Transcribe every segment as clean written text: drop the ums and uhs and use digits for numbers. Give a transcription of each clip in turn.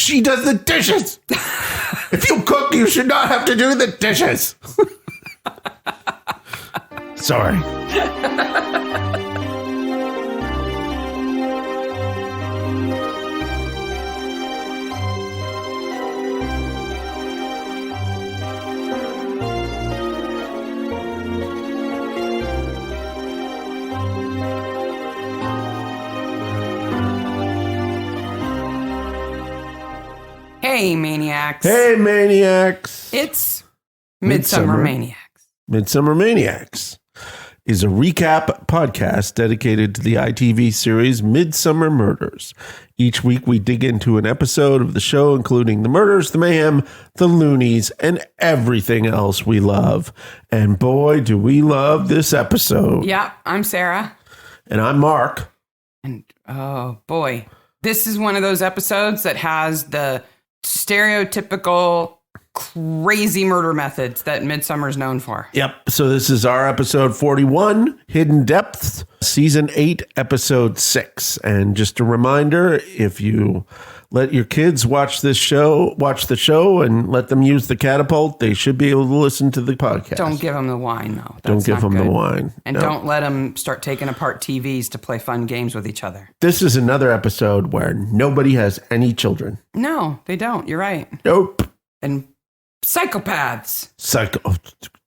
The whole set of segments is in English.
She does the dishes. If you cook, you should not have to do the dishes. Sorry. Hey, Maniacs. Hey, Maniacs. It's Midsomer Maniacs. Midsomer Maniacs is a recap podcast dedicated to the ITV series Midsomer Murders. Each week we dig into an episode of the show, including the murders, the mayhem, the loonies, and everything else we love. And boy, do we love this episode. Yeah, I'm Sarah. And I'm Mark. And oh boy, this is one of those episodes that has the stereotypical crazy murder methods that Midsommar's known for. Yep. So this is our episode 41, Hidden Depths, season 8, episode 6. And just a reminder, if you let your kids watch the show and let them use the catapult, they should be able to listen to the podcast. Don't give them the wine, though. Don't give them the wine. And don't let them start taking apart TVs to play fun games with each other. This is another episode where nobody has any children. No, they don't. You're right. Nope. And psychopaths.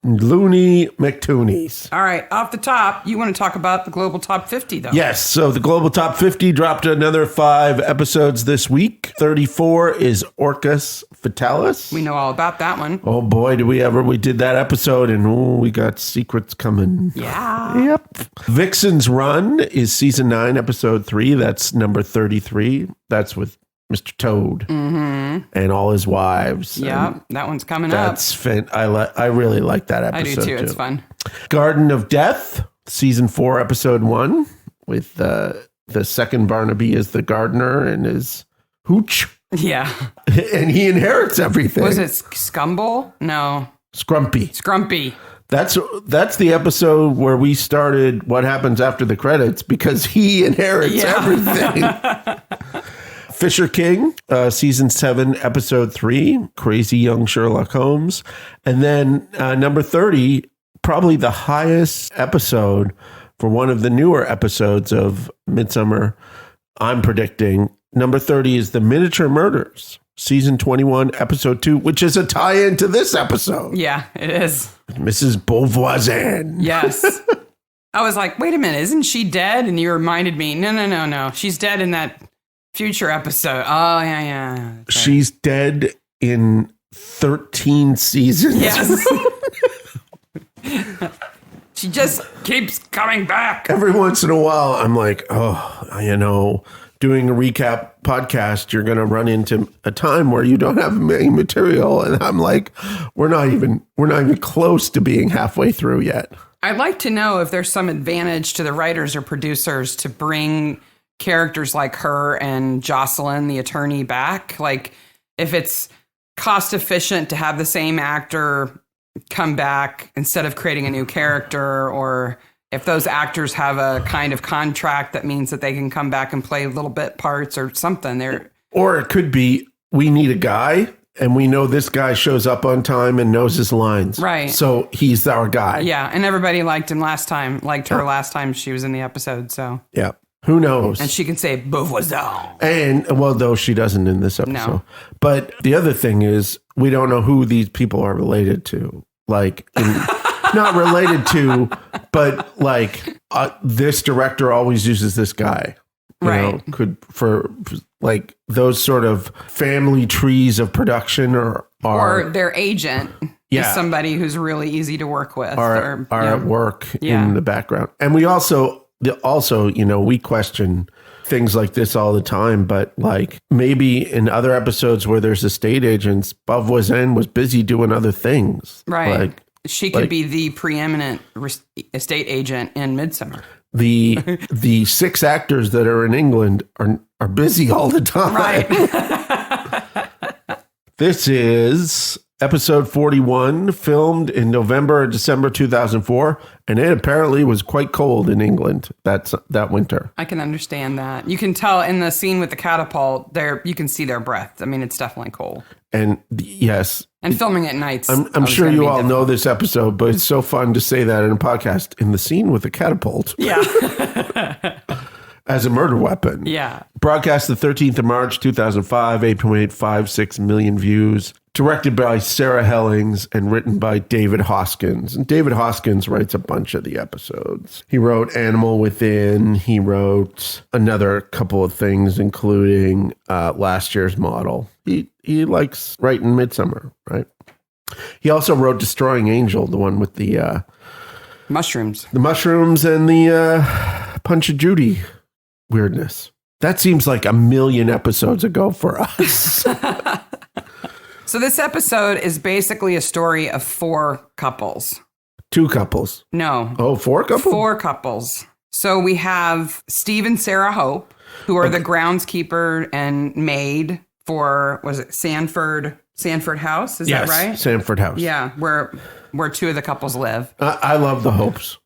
Looney McToonies. All right, off the top, you want to talk about the Global Top 50, though. Yes, so the Global Top 50 dropped another 5 episodes this week. 34 is Orcus Fatalis. We know all about that one. Oh boy, did we ever. We did that episode and we got secrets coming. Yeah. Yep. Vixen's Run is season 9, episode 3. That's number 33. That's with Mr. Toad and all his wives. Yeah, that one's coming that's up. I really like that episode. I do too. It's fun. Garden of Death, season 4, episode 1, with the second Barnaby as the gardener and his hooch. Yeah. And he inherits everything. Was it Scumble? No. Scrumpy. That's the episode where we started What Happens After the Credits, because he inherits everything. Fisher King, season 7, episode 3, Crazy Young Sherlock Holmes. And then number 30, probably the highest episode for one of the newer episodes of Midsomer, I'm predicting. Number 30 is The Miniature Murders, season 21, episode 2, which is a tie-in to this episode. Yeah, it is. Mrs. Beauvoisin. Yes. I was like, wait a minute, isn't she dead? And you reminded me, no. She's dead in that future episode. Oh, yeah. Right. She's dead in 13 seasons. Yes. She just keeps coming back. Every once in a while, I'm like, doing a recap podcast, you're going to run into a time where you don't have any material. And I'm like, we're not even close to being halfway through yet. I'd like to know if there's some advantage to the writers or producers to bring characters like her and Jocelyn, the attorney, back. Like, if it's cost efficient to have the same actor come back instead of creating a new character, or if those actors have a kind of contract that means that they can come back and play little bit parts or something. Or it could be, we need a guy and we know this guy shows up on time and knows his lines. Right. So he's our guy. Yeah. And everybody liked her last time she was in the episode. So yeah. Who knows? And she can say Beauvoisin. And, well, though she doesn't in this episode. No. But the other thing is, we don't know who these people are related to. Like, not related to, but like, this director always uses this guy. You know, for like those sort of family trees of production or their agent is somebody who's really easy to work with. Are at work in the background. And we also, we question things like this all the time, but like maybe in other episodes where there's estate agents, Beauvoisin was busy doing other things. Right. Like, she could be the preeminent estate agent in Midsomer. The 6 actors that are in England are busy all the time. Right. This is episode 41, filmed in November or December 2004. And it apparently was quite cold in England that winter. I can understand that. You can tell in the scene with the catapult, you can see their breath. I mean, it's definitely cold. And yes. And filming at nights. I'm sure you all know this episode, but it's so fun to say that in a podcast. In the scene with the catapult. Yeah. As a murder weapon. Yeah. Broadcast the 13th of March, 2005, 8.856 million views. Directed by Sarah Hellings and written by David Hoskins. And David Hoskins writes a bunch of the episodes. He wrote Animal Within. He wrote another couple of things, including Last Year's Model. He likes writing Midsomer, right? He also wrote Destroying Angel, the one with the... mushrooms. The mushrooms and the Punch of Judy weirdness. That seems like a million episodes ago for us. So this episode is basically a story of 4 couples. 2 couples. No. Oh, 4 couples? 4 couples. So we have Steve and Sarah Hope, who are the groundskeeper and maid for, was it Sanford House? Is that right? Sanford House. Yeah, where 2 of the couples live. I love the Hopes.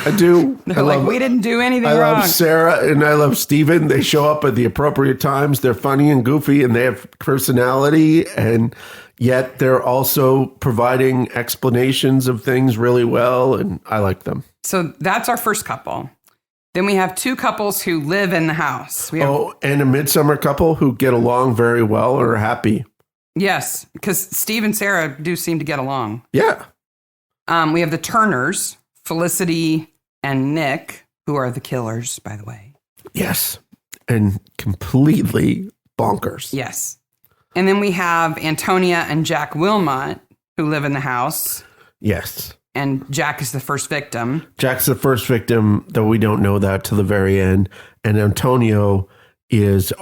I do. They're like, we didn't do anything wrong. I love Sarah and I love Steven. They show up at the appropriate times. They're funny and goofy and they have personality, and yet they're also providing explanations of things really well, and I like them. So that's our first couple. Then we have 2 couples who live in the house. And a Midsomer couple who get along very well or are happy. Yes, because Steve and Sarah do seem to get along. Yeah. We have the Turners, Felicity and Nick, who are the killers, by the way. Yes. And completely bonkers. Yes. And then we have Antonia and Jack Wilmot, who live in the house. Yes. And Jack is the first victim. Jack's the first victim, though we don't know that till the very end. And Antonio is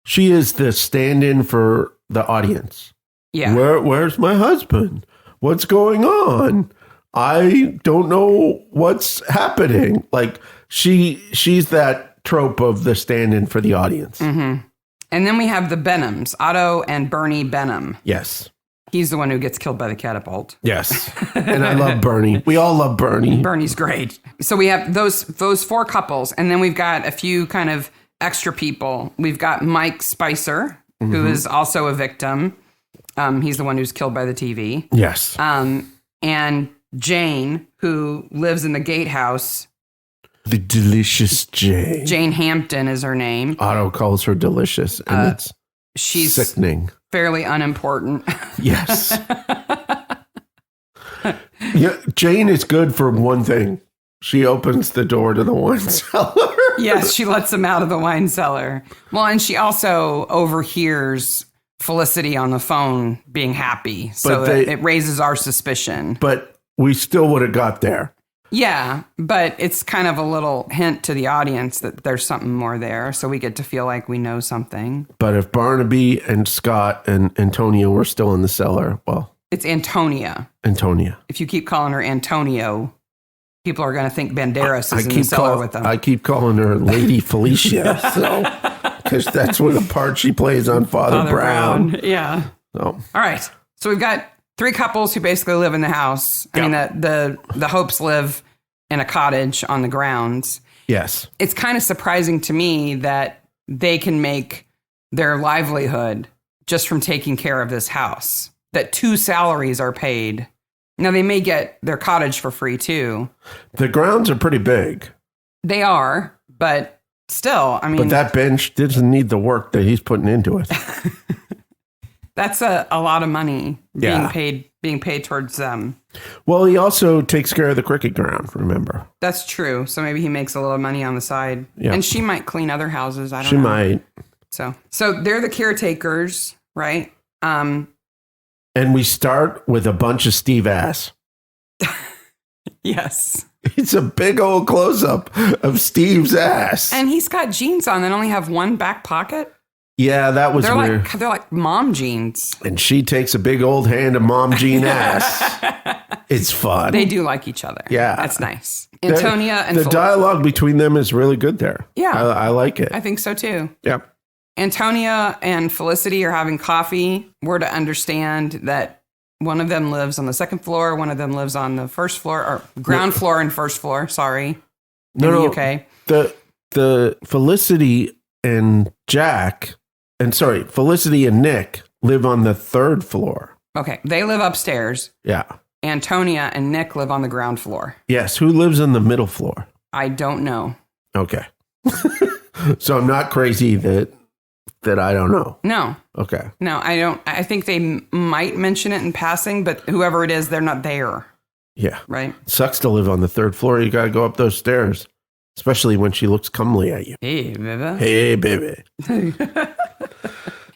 she is the stand-in for the audience. Yeah. Where's my husband? What's going on? I don't know what's happening. Like she's that trope of the stand-in for the audience. Mm-hmm. And then we have the Benhams, Otto and Bernie Benham. Yes. He's the one who gets killed by the catapult. Yes. And I love Bernie. We all love Bernie. Bernie's great. So we have those 4 couples. And then we've got a few kind of extra people. We've got Mike Spicer, who is also a victim. He's the one who's killed by the TV. Yes. And Jane, who lives in the gatehouse. The delicious Jane. Jane Hampton is her name. Otto calls her delicious, and she's sickening. Fairly unimportant. Yes. Yeah, Jane is good for one thing. She opens the door to the wine cellar. Yes, she lets them out of the wine cellar. Well, and she also overhears Felicity on the phone being happy. So it raises our suspicion. But we still would have got there. Yeah, but it's kind of a little hint to the audience that there's something more there. So we get to feel like we know something. But if Barnaby and Scott and Antonio were still in the cellar, well. It's Antonia. If you keep calling her Antonio, people are going to think Banderas is in the cellar with them. I keep calling her Lady Felicia. Because that's what the part she plays on Father Brown. Yeah. So. All right. So we've got 3 couples who basically live in the house. I mean, the Hopes live in a cottage on the grounds. Yes. It's kind of surprising to me that they can make their livelihood just from taking care of this house, that 2 salaries are paid. Now, they may get their cottage for free, too. The grounds are pretty big. They are, but still, I mean... But that bench doesn't need the work that he's putting into it. That's a lot of money being paid towards them. Well, he also takes care of the cricket ground, remember? That's true. So maybe he makes a little money on the side. Yeah. And she might clean other houses. I don't know. She might. So they're the caretakers, right? And we start with a bunch of Steve ass. Yes. It's a big old close-up of Steve's ass. And he's got jeans on that only have one back pocket. Yeah, that was weird. They're like mom jeans. And she takes a big old hand of mom jean ass. It's fun. They do like each other. Yeah. That's nice. Antonia and the dialogue between them is really good there. Yeah. I like it. I think so too. Yeah. Antonia and Felicity are having coffee. We're to understand that One of them lives on the second floor. One of them lives on the first floor, or ground floor and first floor. Sorry. No, UK. The Felicity and Felicity and Nick live on the third floor. Okay. They live upstairs. Yeah. Antonia and Nick live on the ground floor. Yes. Who lives on the middle floor? I don't know. Okay. So I'm not crazy that I don't know. No. Okay. No, I don't. I think they might mention it in passing, but whoever it is, they're not there. Yeah. Right. Sucks to live on the third floor. You got to go up those stairs, especially when she looks comely at you. Hey, baby. Hey, baby.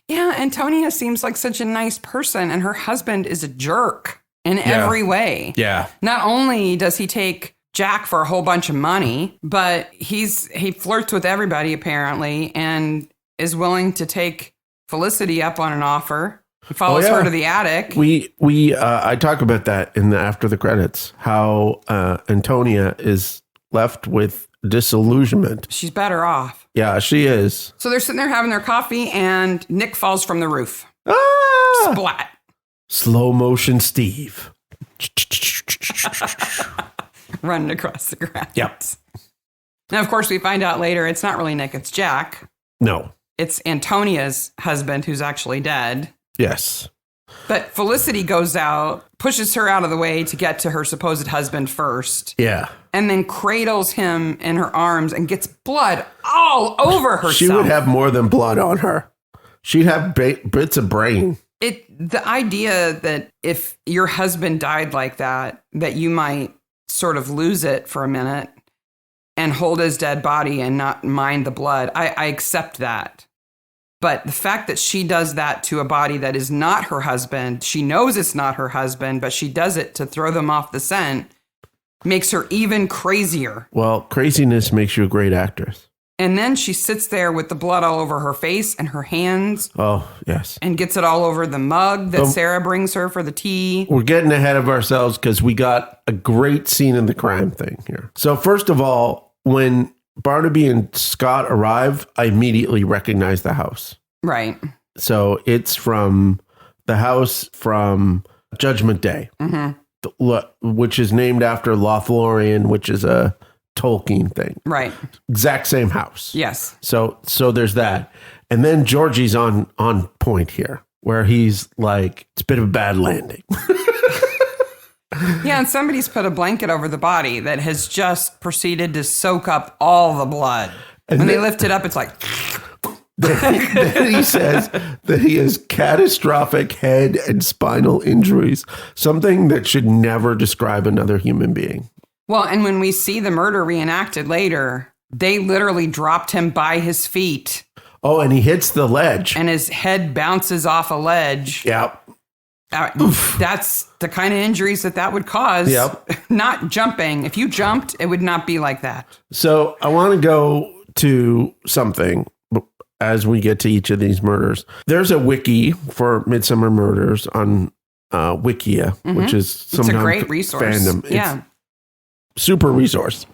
Yeah, Antonia seems like such a nice person, and her husband is a jerk in every way. Yeah. Not only does he take Jack for a whole bunch of money, but he flirts with everybody apparently, and is willing to take Felicity up on an offer. He follows her to the attic. I talk about that in the after the credits, how Antonia is left with disillusionment. She's better off. Yeah, she is. So they're sitting there having their coffee, and Nick falls from the roof. Ah! Splat. Slow motion Steve. Running across the grass. Yep. Now, of course, we find out later it's not really Nick, it's Jack. No. It's Antonia's husband who's actually dead. Yes. But Felicity goes out, pushes her out of the way to get to her supposed husband first. Yeah. And then cradles him in her arms and gets blood all over herself. She would have more than blood on her. She'd have bits of brain. The idea that if your husband died like that you might sort of lose it for a minute and hold his dead body and not mind the blood, I accept that. But the fact that she does that to a body that is not her husband, she knows it's not her husband, but she does it to throw them off the scent, makes her even crazier. Well, craziness makes you a great actress. And then she sits there with the blood all over her face and her hands. Oh, yes. And gets it all over the mug that Sarah brings her for the tea. We're getting ahead of ourselves because we got a great scene in the crime thing here. So first of all, when Barnaby and Scott arrive, I immediately recognize the house. Right. So it's from the house from Judgment Day, which is named after Lothlorien, which is a Tolkien thing. Right. Exact same house. Yes. So there's that. And then Georgie's on point here, where he's like, it's a bit of a bad landing. Yeah, and somebody's put a blanket over the body that has just proceeded to soak up all the blood. And when they lift it up, it's like... Then he says that he has catastrophic head and spinal injuries, something that should never describe another human being. Well, and when we see the murder reenacted later, they literally dropped him by his feet. Oh, and he hits the ledge. And his head bounces off a ledge. Yep. That's the kind of injuries that would cause. Yep. Not jumping. If you jumped, it would not be like that. So I want to go to something as we get to each of these murders. There's a wiki for Midsomer Murders on Wikia, which is some it's a great resource. Fandom. Yeah. It's super resource.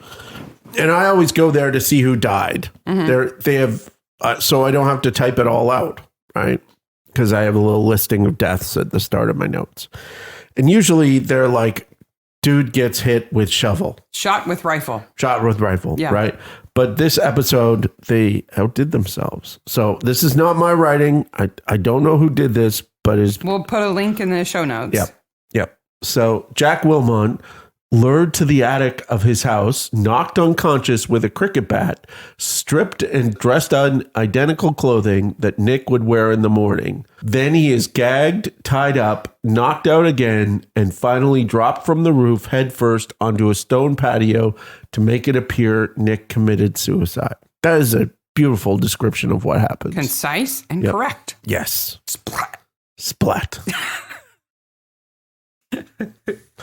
And I always go there to see who died. They have, so I don't have to type it all out, right? Because I have a little listing of deaths at the start of my notes. And usually they're like, dude gets hit with shovel. Shot with rifle, yeah. Right? But this episode, they outdid themselves. So this is not my writing. I don't know who did this, but we'll put a link in the show notes. Yep. So Jack Wilmot lured to the attic of his house, knocked unconscious with a cricket bat, stripped and dressed in identical clothing that Nick would wear in the morning. Then he is gagged, tied up, knocked out again, and finally dropped from the roof headfirst onto a stone patio to make it appear Nick committed suicide. That is a beautiful description of what happens. Concise and correct. Yes. Splat.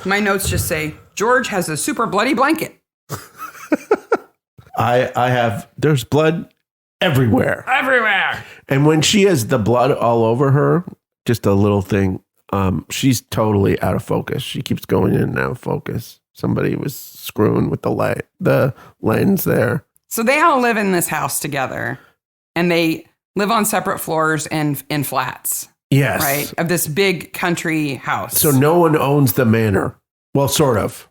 My notes just say, George has a super bloody blanket. I have, there's blood everywhere. And when she has the blood all over her, just a little thing, she's totally out of focus. She keeps going in and out of focus. Somebody was screwing with the lens there. So they all live in this house together, and they live on separate floors and in flats. Yes. Right? Of this big country house. So no one owns the manor. Well, sort of.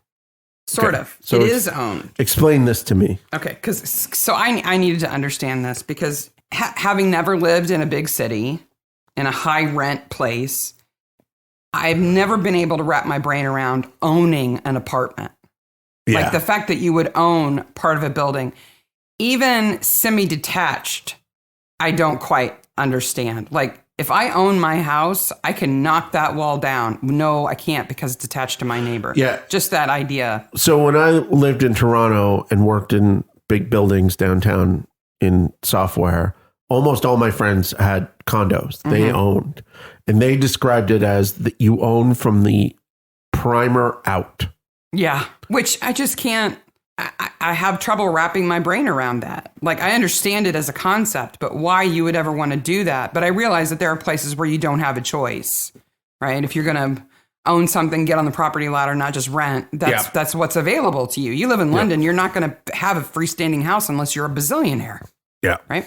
Sort Okay. of. So it is owned. Explain this to me. Okay. So I needed to understand this because having never lived in a big city, in a high rent place, I've never been able to wrap my brain around owning an apartment. Yeah. Like the fact that you would own part of a building, even semi-detached, I don't quite understand. Like if I own my house, I can knock that wall down. No, I can't because it's attached to my neighbor. Yeah. Just that idea. So when I lived in Toronto and worked in big buildings downtown in software, almost all my friends had condos. They owned. And they described it as that you own from the primer out. Yeah. Which I just can't. I have trouble wrapping my brain around that. Like, I understand it as a concept, but why you would ever want to do that. But I realize that there are places where you don't have a choice, right? If you're going to own something, get on the property ladder, not just rent, that's what's available to you. You live in London, you're not going to have a freestanding house unless you're a bazillionaire. Yeah. Right?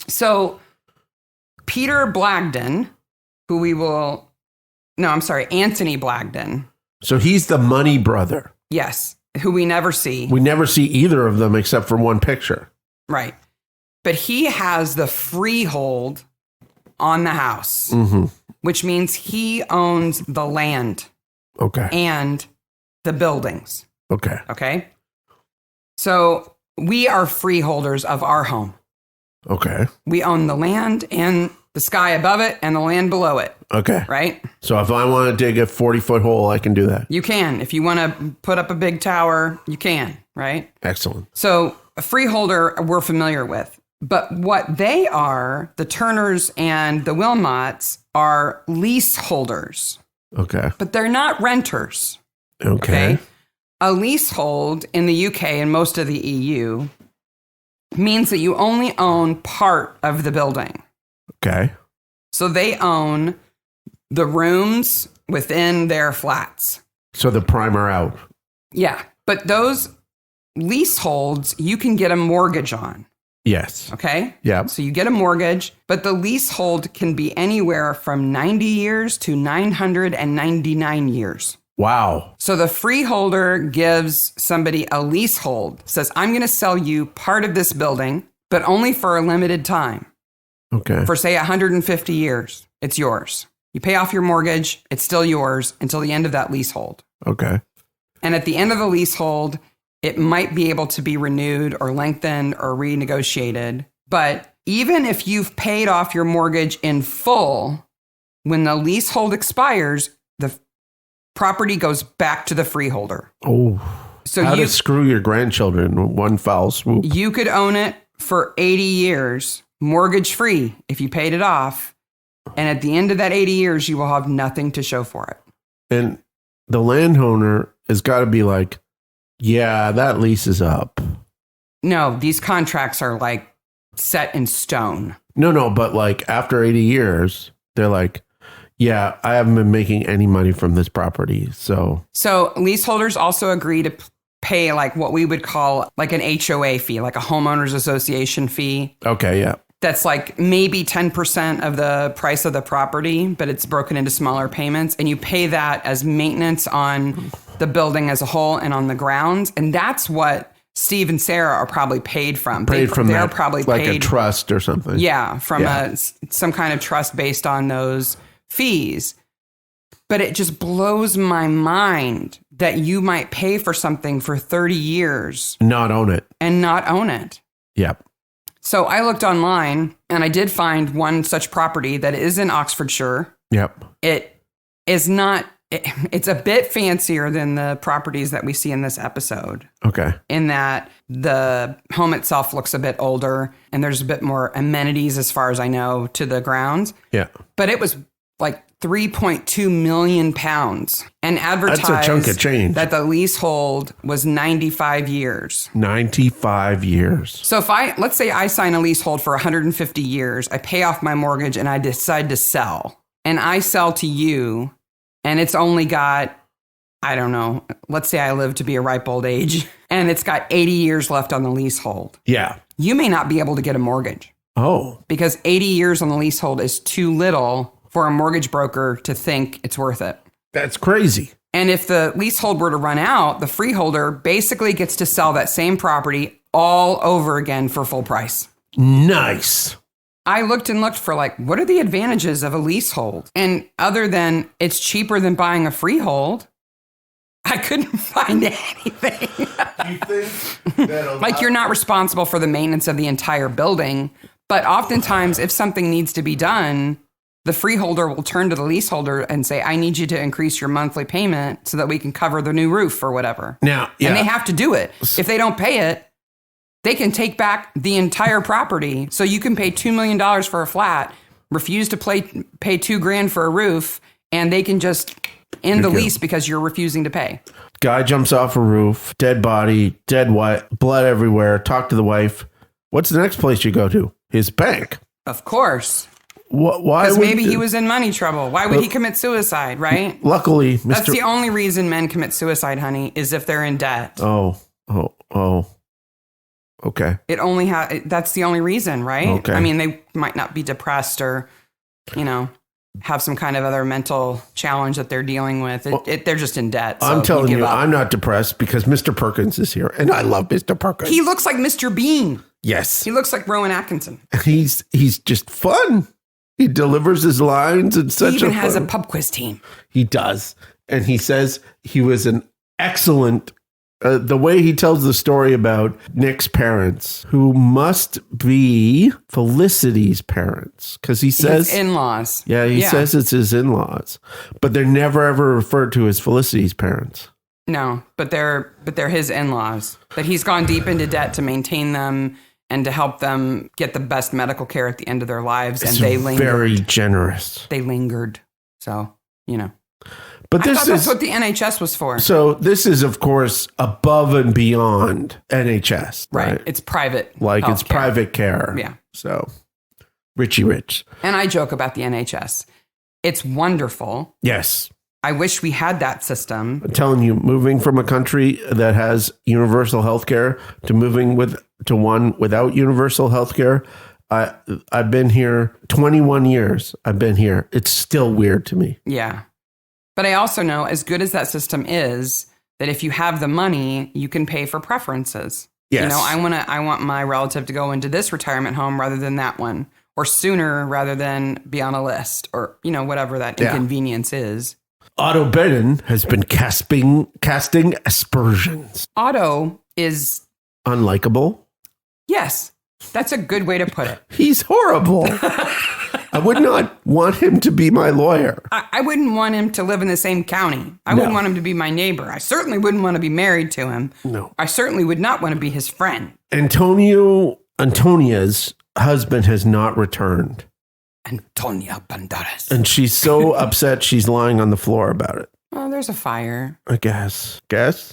So Peter Blagden, Anthony Blagden. So he's the money brother. Yes. Who we never see. We never see either of them except for one picture. Right. But he has the freehold on the house, which means he owns the land. Okay. And the buildings. Okay. Okay. So we are freeholders of our home. Okay. We own the land and the sky above it and the land below it. Okay. Right? So if I want to dig a 40-foot hole, I can do that. You can. If you want to put up a big tower, you can. Right? Excellent. So a freeholder we're familiar with. But what they are, the Turners and the Wilmots, are leaseholders. Okay. But they're not renters. Okay. A leasehold in the UK and most of the EU means that you only own part of the building. Okay. So they own the rooms within their flats. So the primer out. Yeah. But those leaseholds, you can get a mortgage on. Yes. Okay? Yeah. So you get a mortgage, but the leasehold can be anywhere from 90 years to 999 years. Wow. So the freeholder gives somebody a leasehold, says, I'm going to sell you part of this building, but only for a limited time. Okay. For, say, 150 years, it's yours. You pay off your mortgage, it's still yours until the end of that leasehold. Okay. And at the end of the leasehold, it might be able to be renewed or lengthened or renegotiated. But even if you've paid off your mortgage in full, when the leasehold expires, the property goes back to the freeholder. Oh, so how to screw your grandchildren in one foul swoop. You could own it for 80 years, mortgage free, if you paid it off. And at the end of that 80 years, you will have nothing to show for it. And the landowner has got to be like, yeah, that lease is up. No, these contracts are like set in stone. No, but like after 80 years, they're like, yeah, I haven't been making any money from this property. So leaseholders also agree to pay like what we would call like an HOA fee, like a homeowners association fee. Okay, yeah. That's like maybe 10% of the price of the property, but it's broken into smaller payments. And you pay that as maintenance on the building as a whole and on the grounds. And that's what Steve and Sarah are probably paid from. They're that, probably like paid, a trust or something. Yeah, from some kind of trust based on those fees. But it just blows my mind that you might pay for something for 30 years. Not own it. And not own it. Yep. So I looked online and I did find one such property that is in Oxfordshire. Yep. It is not, it's a bit fancier than the properties that we see in this episode. Okay. In that the home itself looks a bit older and there's a bit more amenities as far as I know to the grounds. Yeah. But it was like 3.2 million pounds and advertised That's a chunk of change. That the leasehold was 95 years. 95 years. So let's say I sign a leasehold for 150 years, I pay off my mortgage and I decide to sell and I sell to you and it's only got, I don't know, let's say I live to be a ripe old age and it's got 80 years left on the leasehold. Yeah. You may not be able to get a mortgage. Oh. Because 80 years on the leasehold is too little for a mortgage broker to think it's worth it. That's crazy. And if the leasehold were to run out, the freeholder basically gets to sell that same property all over again for full price. Nice. I looked for what are the advantages of a leasehold? And other than it's cheaper than buying a freehold, I couldn't find anything. Do you think that you're not responsible for the maintenance of the entire building, but oftentimes if something needs to be done, the freeholder will turn to the leaseholder and say, I need you to increase your monthly payment so that we can cover the new roof or whatever. Now, yeah. And they have to do it. If they don't pay it, they can take back the entire property. So you can pay $2 million for a flat, refuse to pay $2,000 for a roof, and they can just end the lease because you're refusing to pay. Guy jumps off a roof, dead body, dead white, blood everywhere. Talk to the wife. What's the next place you go to? His bank. Of course. Why? Because maybe he was in money trouble. Why would he commit suicide, right? Luckily, That's the only reason men commit suicide, honey, is if they're in debt. Oh. Okay. That's the only reason, right? Okay. I mean, they might not be depressed or, have some kind of other mental challenge that they're dealing with. They're just in debt. So I'm telling you, I'm not depressed because Mr. Perkins is here, and I love Mr. Perkins. He looks like Mr. Bean. Yes. He looks like Rowan Atkinson. He's just fun. He delivers his lines in such a He even has a pub quiz team. He does. And he says he was an excellent, the way he tells the story about Nick's parents, who must be Felicity's parents. Because he says... His in-laws. Yeah, he says it's his in-laws. But they're never ever referred to as Felicity's parents. No, but they're his in-laws. That he's gone deep into debt to maintain them and to help them get the best medical care at the end of their lives. It's and they lingered. Very generous. They lingered. So, But that's what the NHS was for. So this is, of course, above and beyond NHS. Right? It's private. Like it's private care. Yeah. So Richie Rich. And I joke about the NHS. It's wonderful. Yes. I wish we had that system. I'm telling you, moving from a country that has universal health care to moving to one without universal health care, I've been here 21 years. I've been here. It's still weird to me. Yeah. But I also know, as good as that system is, that if you have the money, you can pay for preferences. Yes. I want my relative to go into this retirement home rather than that one, or sooner rather than be on a list, or, whatever that inconvenience is. Otto Bennett has been casting aspersions. Otto is... unlikable? Yes. That's a good way to put it. He's horrible. I would not want him to be my lawyer. I wouldn't want him to live in the same county. I wouldn't want him to be my neighbor. I certainly wouldn't want to be married to him. No. I certainly would not want to be his friend. Antonia's husband has not returned. Antonia Banderas. And she's so upset she's lying on the floor about it. Oh, there's a fire. I guess.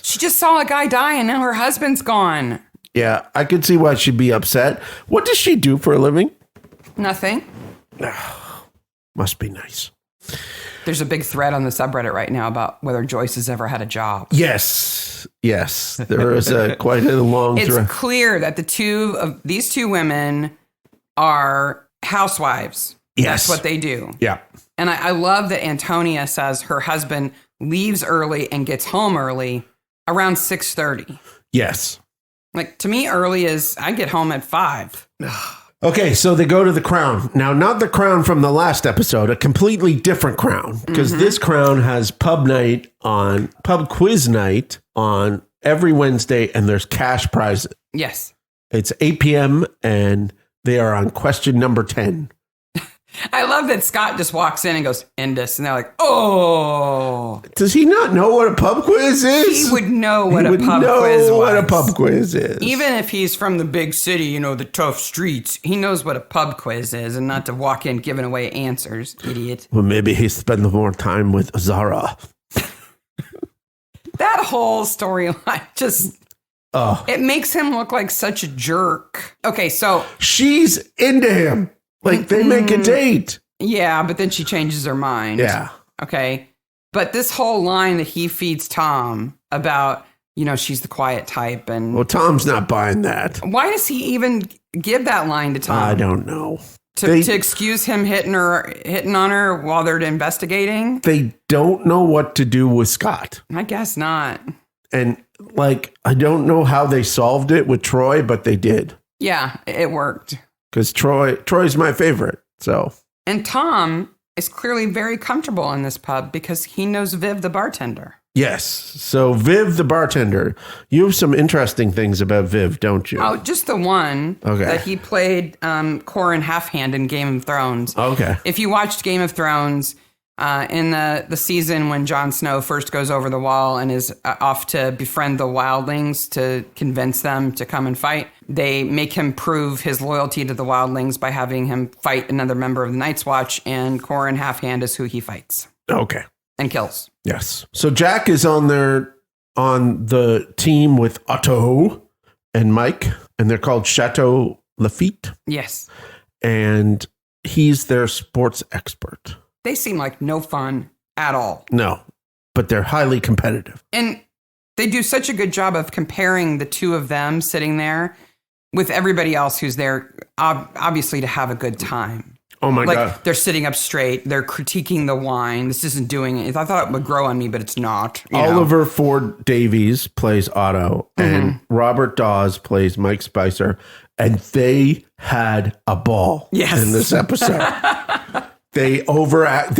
She just saw a guy die and now her husband's gone. Yeah, I could see why she'd be upset. What does she do for a living? Nothing. Must be nice. There's a big thread on the subreddit right now about whether Joyce has ever had a job. Yes. There is quite a long thread. It's clear that these two women are housewives. Yes. That's what they do. Yeah. And I love that Antonia says her husband leaves early and gets home early around 6:30. Yes. Like, to me, early is I get home at 5. Okay, so they go to the Crown. Now, not the Crown from the last episode, a completely different Crown. Because this Crown has pub quiz night on every Wednesday, and there's cash prizes. Yes. It's 8 p.m., and they are on question number 10. I love that Scott just walks in and goes, Indus. And they're like, oh. Does he not know what a pub quiz is? He would know what a pub quiz was. What a pub quiz is. Even if he's from the big city, the tough streets, he knows what a pub quiz is and not to walk in giving away answers, idiot. Well, maybe he spent more time with Zara. That whole storyline just... It makes him look like such a jerk. Okay, so... She's into him. Like, they make a date. Yeah, but then she changes her mind. Yeah. Okay. But this whole line that he feeds Tom about, she's the quiet type. And well, Tom's not buying that. Why does he even give that line to Tom? I don't know. To excuse him hitting on her while they're investigating? They don't know what to do with Scott. I guess not. And I don't know how they solved it with Troy, but they did. Yeah, it worked. Because Troy's my favorite. So. And Tom is clearly very comfortable in this pub because he knows Viv the bartender. Yes. So Viv the bartender, you have some interesting things about Viv, don't you? Oh, just the one that he played Corin Halfhand in Game of Thrones. Okay. If you watched Game of Thrones in the season when Jon Snow first goes over the wall and is off to befriend the wildlings to convince them to come and fight, they make him prove his loyalty to the wildlings by having him fight another member of the Night's Watch, and Corin Halfhand is who he fights. Okay. And kills. Yes. So Jack is on the team with Otto and Mike, and they're called Chateau Lafitte. Yes. And he's their sports expert. They seem like no fun at all. No, but they're highly competitive. And they do such a good job of comparing the two of them sitting there with everybody else who's there, obviously to have a good time. Oh my God. They're sitting up straight. They're critiquing the wine. This isn't doing it. I thought it would grow on me, but it's not. Oliver Ford Davies plays Otto, and Robert Dawes plays Mike Spicer. And they had a ball in this episode. They overact.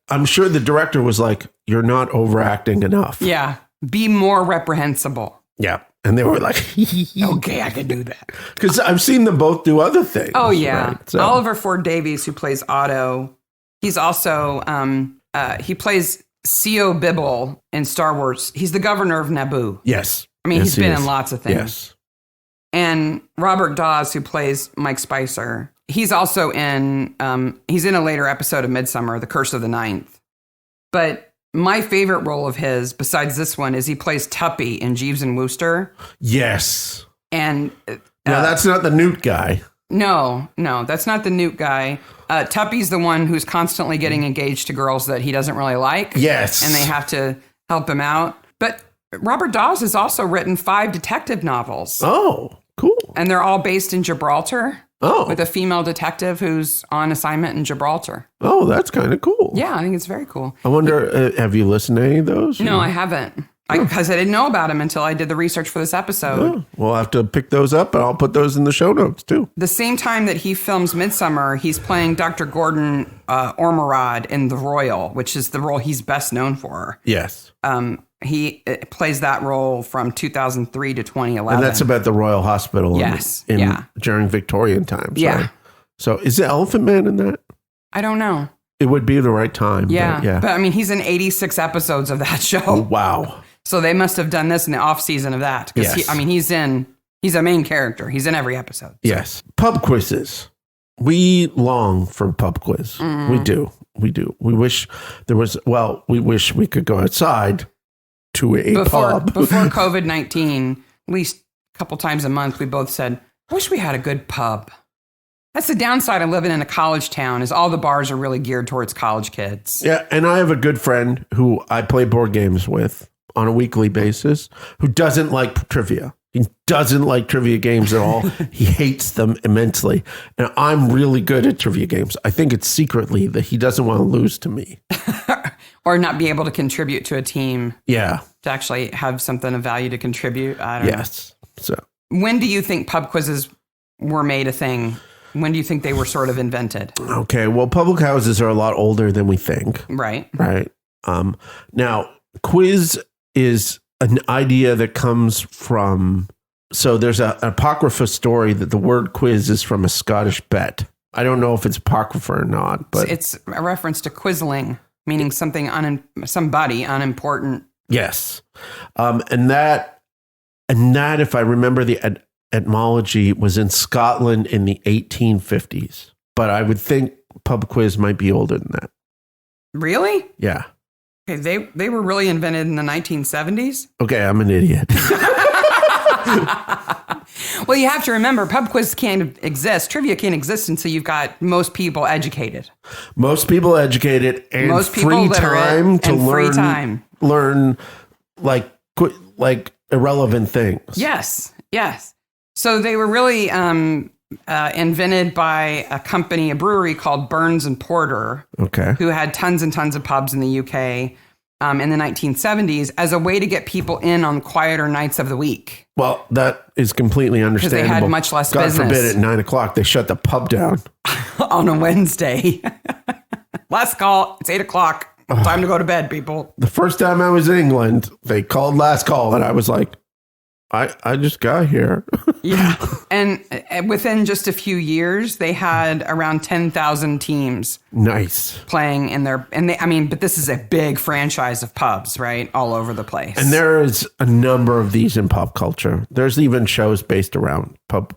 I'm sure the director was like, "You're not overacting enough." Yeah. Be more reprehensible. Yeah. And they were like, okay, I can do that. Because I've seen them both do other things. Oh, yeah. Right? So. Oliver Ford Davies, who plays Otto, he's also, he plays C.O. Bibble in Star Wars. He's the governor of Naboo. Yes. I mean, he's been in lots of things. Yes. And Robert Dawes, who plays Mike Spicer, he's also he's in a later episode of Midsomer, The Curse of the Ninth. But my favorite role of his, besides this one, is he plays Tuppy in Jeeves and Wooster. Yes. And no, that's not the Newt guy. No, that's not the Newt guy. Tuppy's the one who's constantly getting engaged to girls that he doesn't really like. Yes. And they have to help him out. But Robert Dawes has also written 5 detective novels. Oh, cool. And they're all based in Gibraltar. Oh. With a female detective who's on assignment in Gibraltar. Oh, that's kind of cool. Yeah, I think it's very cool. I wonder, have you listened to any of those? No, I haven't. Because I didn't know about him until I did the research for this episode. Oh, we'll have to pick those up, and I'll put those in the show notes, too. The same time that he films Midsomer, he's playing Dr. Gordon Ormerod in The Royal, which is the role he's best known for. Yes. He plays that role from 2003 to 2011. And that's about the Royal Hospital during Victorian times. Yeah. Right? So is the Elephant Man in that? I don't know. It would be the right time. Yeah. But I mean, he's in 86 episodes of that show. Oh, wow. So they must have done this in the off season of that. Because he's a main character. He's in every episode. So. Yes. Pub quizzes. We long for a pub quiz. We do. We wish we could go outside to a pub. Before COVID-19, at least a couple times a month, we both said, I wish we had a good pub. That's the downside of living in a college town, is all the bars are really geared towards college kids. Yeah, and I have a good friend who I play board games with on a weekly basis who doesn't like trivia. He doesn't like trivia games at all. He hates them immensely. And I'm really good at trivia games. I think it's secretly that he doesn't want to lose to me. Or not be able to contribute to a team. Yeah. To actually have something of value to contribute. I don't know. Yes. So when do you think pub quizzes were made a thing? When do you think they were sort of invented? Okay, well, public houses are a lot older than we think. Right. Right. Now, quiz is an idea that comes from, so there's an apocrypha story that the word quiz is from a Scottish bet. I don't know if it's apocrypha or not, but it's a reference to quizzling, meaning somebody unimportant. Yes. And that, if I remember the etymology, was in Scotland in the 1850s. But I would think pub quiz might be older than that. Really? Yeah. Okay, they were really invented in the 1970s? Okay, I'm an idiot. Well, you have to remember, pub quiz can't exist. Trivia can't exist until you've got most people educated. Most people educated and most people free literate time to and learn. Free time. Learn like irrelevant things. Yes. So they were really invented by a brewery called Burns and Porter, who had tons and tons of pubs in the UK in the 1970s as a way to get people in on quieter nights of the week. Well, that is completely understandable. Because they had much less God business. God forbid at 9 o'clock, they shut the pub down. On a Wednesday. Last call. It's 8 o'clock. Time to go to bed, people. The first time I was in England, they called last call, and I was like, I just got here. Yeah. And within just a few years, they had around 10,000 teams. Nice. Playing in their, but this is a big franchise of pubs, right? All over the place. And there is a number of these in pub culture. There's even shows based around pub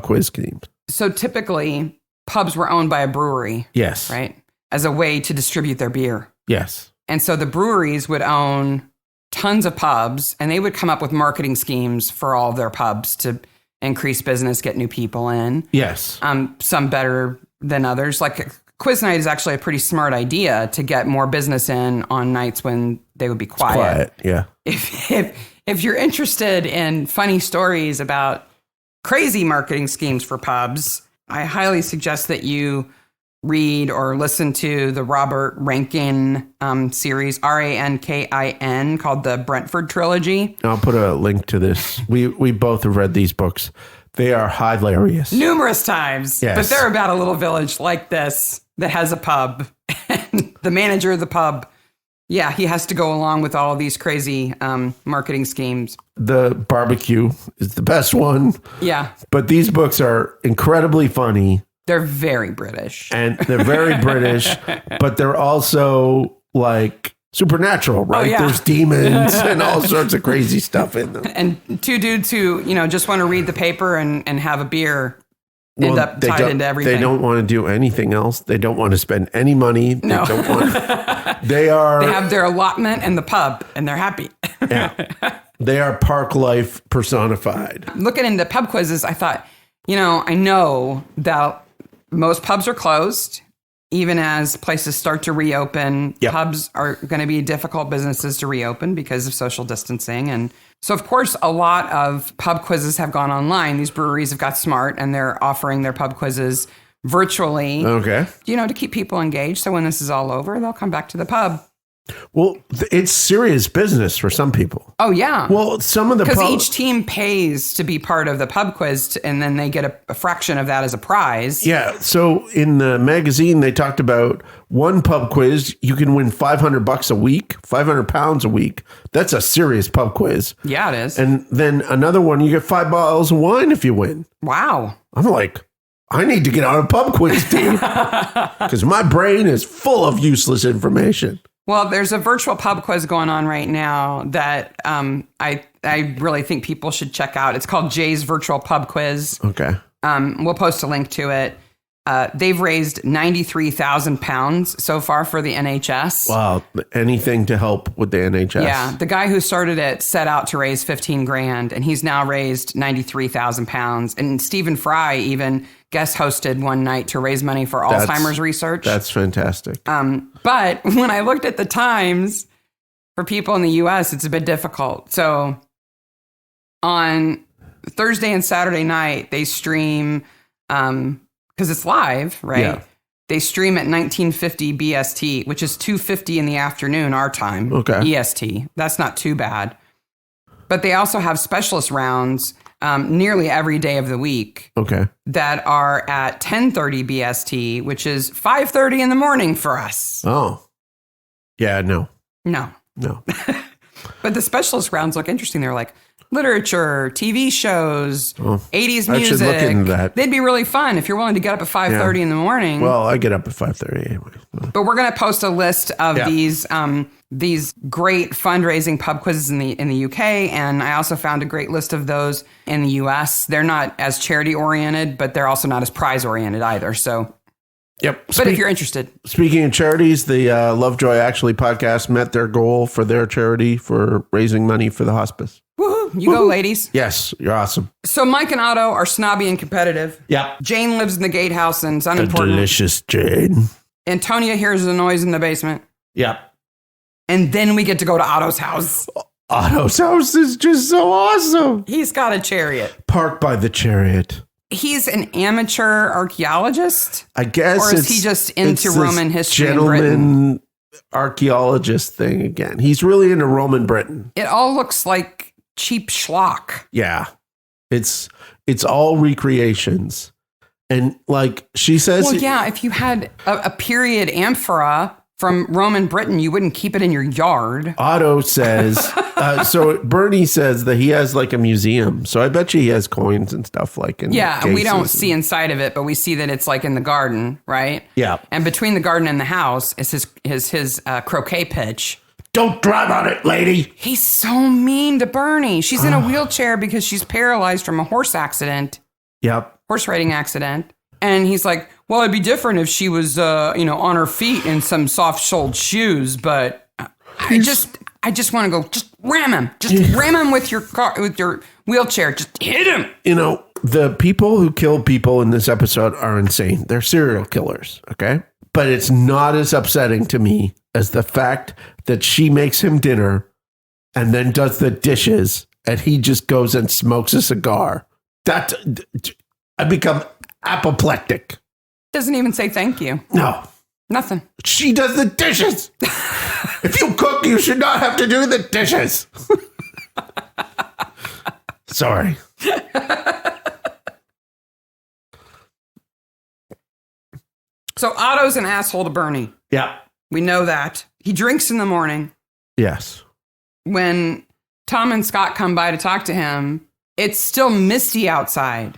quiz teams. So typically, pubs were owned by a brewery. Yes. Right? As a way to distribute their beer. Yes. And so the breweries would own tons of pubs, and they would come up with marketing schemes for all of their pubs to increase business, get new people in. Yes. Some better than others. Like quiz night is actually a pretty smart idea to get more business in on nights when they would be quiet. Yeah. If you're interested in funny stories about crazy marketing schemes for pubs, I highly suggest that you read or listen to the Robert Rankin series, Rankin, called the Brentford Trilogy. I'll put a link to this. We both have read these books. They are hilarious. Numerous times. Yes. But they're about a little village like this that has a pub. And the manager of the pub, yeah, he has to go along with all these crazy marketing schemes. The barbecue is the best one. Yeah. But these books are incredibly funny. They're very British. And they're very British, but they're also like supernatural, right? Oh, yeah. There's demons and all sorts of crazy stuff in them. And two dudes who, just want to read the paper and have a beer end up tied into everything. They don't want to do anything else. They don't want to spend any money. They No. don't want. They have their allotment and the pub, and they're happy. Yeah. They are park life personified. Looking into pub quizzes, I thought, I know that most pubs are closed, even as places start to reopen. Yep. Pubs are going to be difficult businesses to reopen because of social distancing. And so, of course, a lot of pub quizzes have gone online. These breweries have got smart, and they're offering their pub quizzes virtually. Okay. To keep people engaged. So when this is all over, they'll come back to the pub. Well, it's serious business for some people. Oh, yeah. Well, some of the because each team pays to be part of the pub quiz, and then they get a fraction of that as a prize. Yeah. So in the magazine, they talked about one pub quiz. You can win $500 a week, £500 a week. That's a serious pub quiz. Yeah, it is. And then another one, you get 5 bottles of wine if you win. Wow. I'm like, I need to get on a pub quiz team because my brain is full of useless information. Well, there's a virtual pub quiz going on right now that I really think people should check out. It's called Jay's Virtual Pub Quiz. Okay. We'll post a link to it. They've raised £93,000 so far for the NHS. Wow. Anything to help with the NHS. Yeah. The guy who started it set out to raise $15,000, and he's now raised £93,000. And Stephen Fry even guest hosted one night to raise money for Alzheimer's research. That's fantastic. But when I looked at the times for people in the US, it's a bit difficult. So on Thursday and Saturday night, they stream, because it's live, right? Yeah. They stream at 1950 BST, which is 2:50 in the afternoon, our time. Okay. EST. That's not too bad. But they also have specialist rounds nearly every day of the week. Okay. That are at 10:30 BST, which is 5:30 in the morning for us. Oh. Yeah, no. But the specialist rounds look interesting. They're like literature, TV shows, 80s music. I should look into that. They'd be really fun if you're willing to get up at 5:30 in the morning. Well, I get up at 5:30 anyway. But we're going to post a list of these great fundraising pub quizzes in the UK, and I also found a great list of those in the US. They're not as charity oriented, but they're also not as prize oriented either. So, yep. But if you're interested, speaking of charities, the Lovejoy Actually podcast met their goal for their charity for raising money for the hospice. Woohoo! You go, ladies. Yes, you're awesome. So Mike and Otto are snobby and competitive. Yeah. Jane lives in the gatehouse and it's The unimportant. delicious Jane. Antonia hears a noise in the basement. Yeah. And then we get to go to Otto's house. Otto's house is just so awesome. He's got a chariot. Parked by the chariot. He's an amateur archaeologist? I guess. Or is he just into Roman history in Britain? Gentleman archaeologist thing again. He's really into Roman Britain. It all looks like cheap schlock. Yeah. It's all recreations. And like she says. Well, yeah, if you had a period amphora from Roman Britain, you wouldn't keep it in your yard. Otto says, so Bernie says that he has like a museum. So I bet you he has coins and stuff like in Yeah, cases. we don't see inside of it, but we see that it's like in the garden, right? Yeah. And between the garden and the house is his croquet pitch. Don't drive on it, lady. He's so mean to Bernie. She's in a wheelchair because she's paralyzed from a horse riding accident. And he's like, well, it'd be different if she was, on her feet in some soft-soled shoes. But I just want to go, just ram him. Just ram him with your car, with your wheelchair. Just hit him. The people who kill people in this episode are insane. They're serial killers, okay? But it's not as upsetting to me as the fact that she makes him dinner and then does the dishes and he just goes and smokes a cigar. I become apoplectic. Doesn't even say thank you. No. Nothing. She does the dishes. If you cook, you should not have to do the dishes. Sorry. So Otto's an asshole to Bernie. Yeah. We know that. He drinks in the morning. Yes. When Tom and Scott come by to talk to him, it's still misty outside.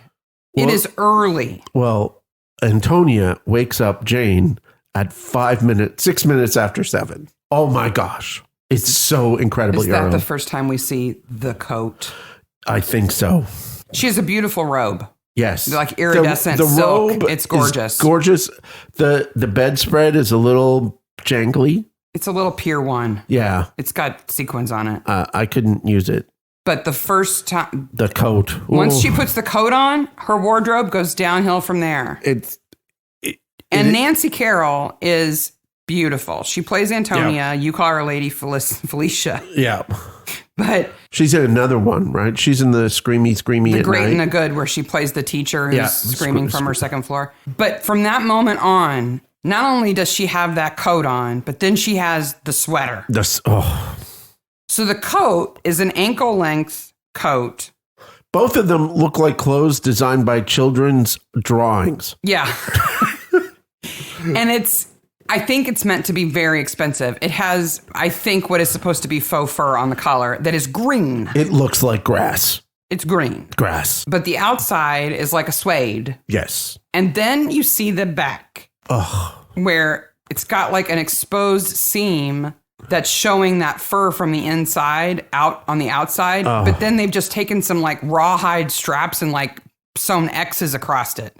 It is early. Well, Antonia wakes up Jane at 6 minutes after 7. Oh my gosh. It's so incredibly early. Is that the first time we see the coat? I think so. She has a beautiful robe. Yes. Like iridescent the silk. robe It's gorgeous. Gorgeous. The bedspread is a little jangly. It's a little Pier 1. Yeah. It's got sequins on it. I couldn't use it. But the first time... The coat. Once she puts the coat on, her wardrobe goes downhill from there. And Nancy Carroll is beautiful. She plays Antonia. Yeah. You call her Lady Felicia. Yeah. But... She's in another one, right? She's in the Screamy The at Great Night. and the Good, where she plays the teacher who's screaming from her second floor. But from that moment on, not only does she have that coat on, but then she has the sweater. So the coat is an ankle-length coat. Both of them look like clothes designed by children's drawings. Yeah. And I think it's meant to be very expensive. It has, I think, what is supposed to be faux fur on the collar that is green. It looks like grass. It's green. Grass. But the outside is like a suede. Yes. And then you see the back. Where it's got like an exposed seam that's showing that fur from the inside out on the outside. But then they've just taken some like rawhide straps and like sewn X's across it.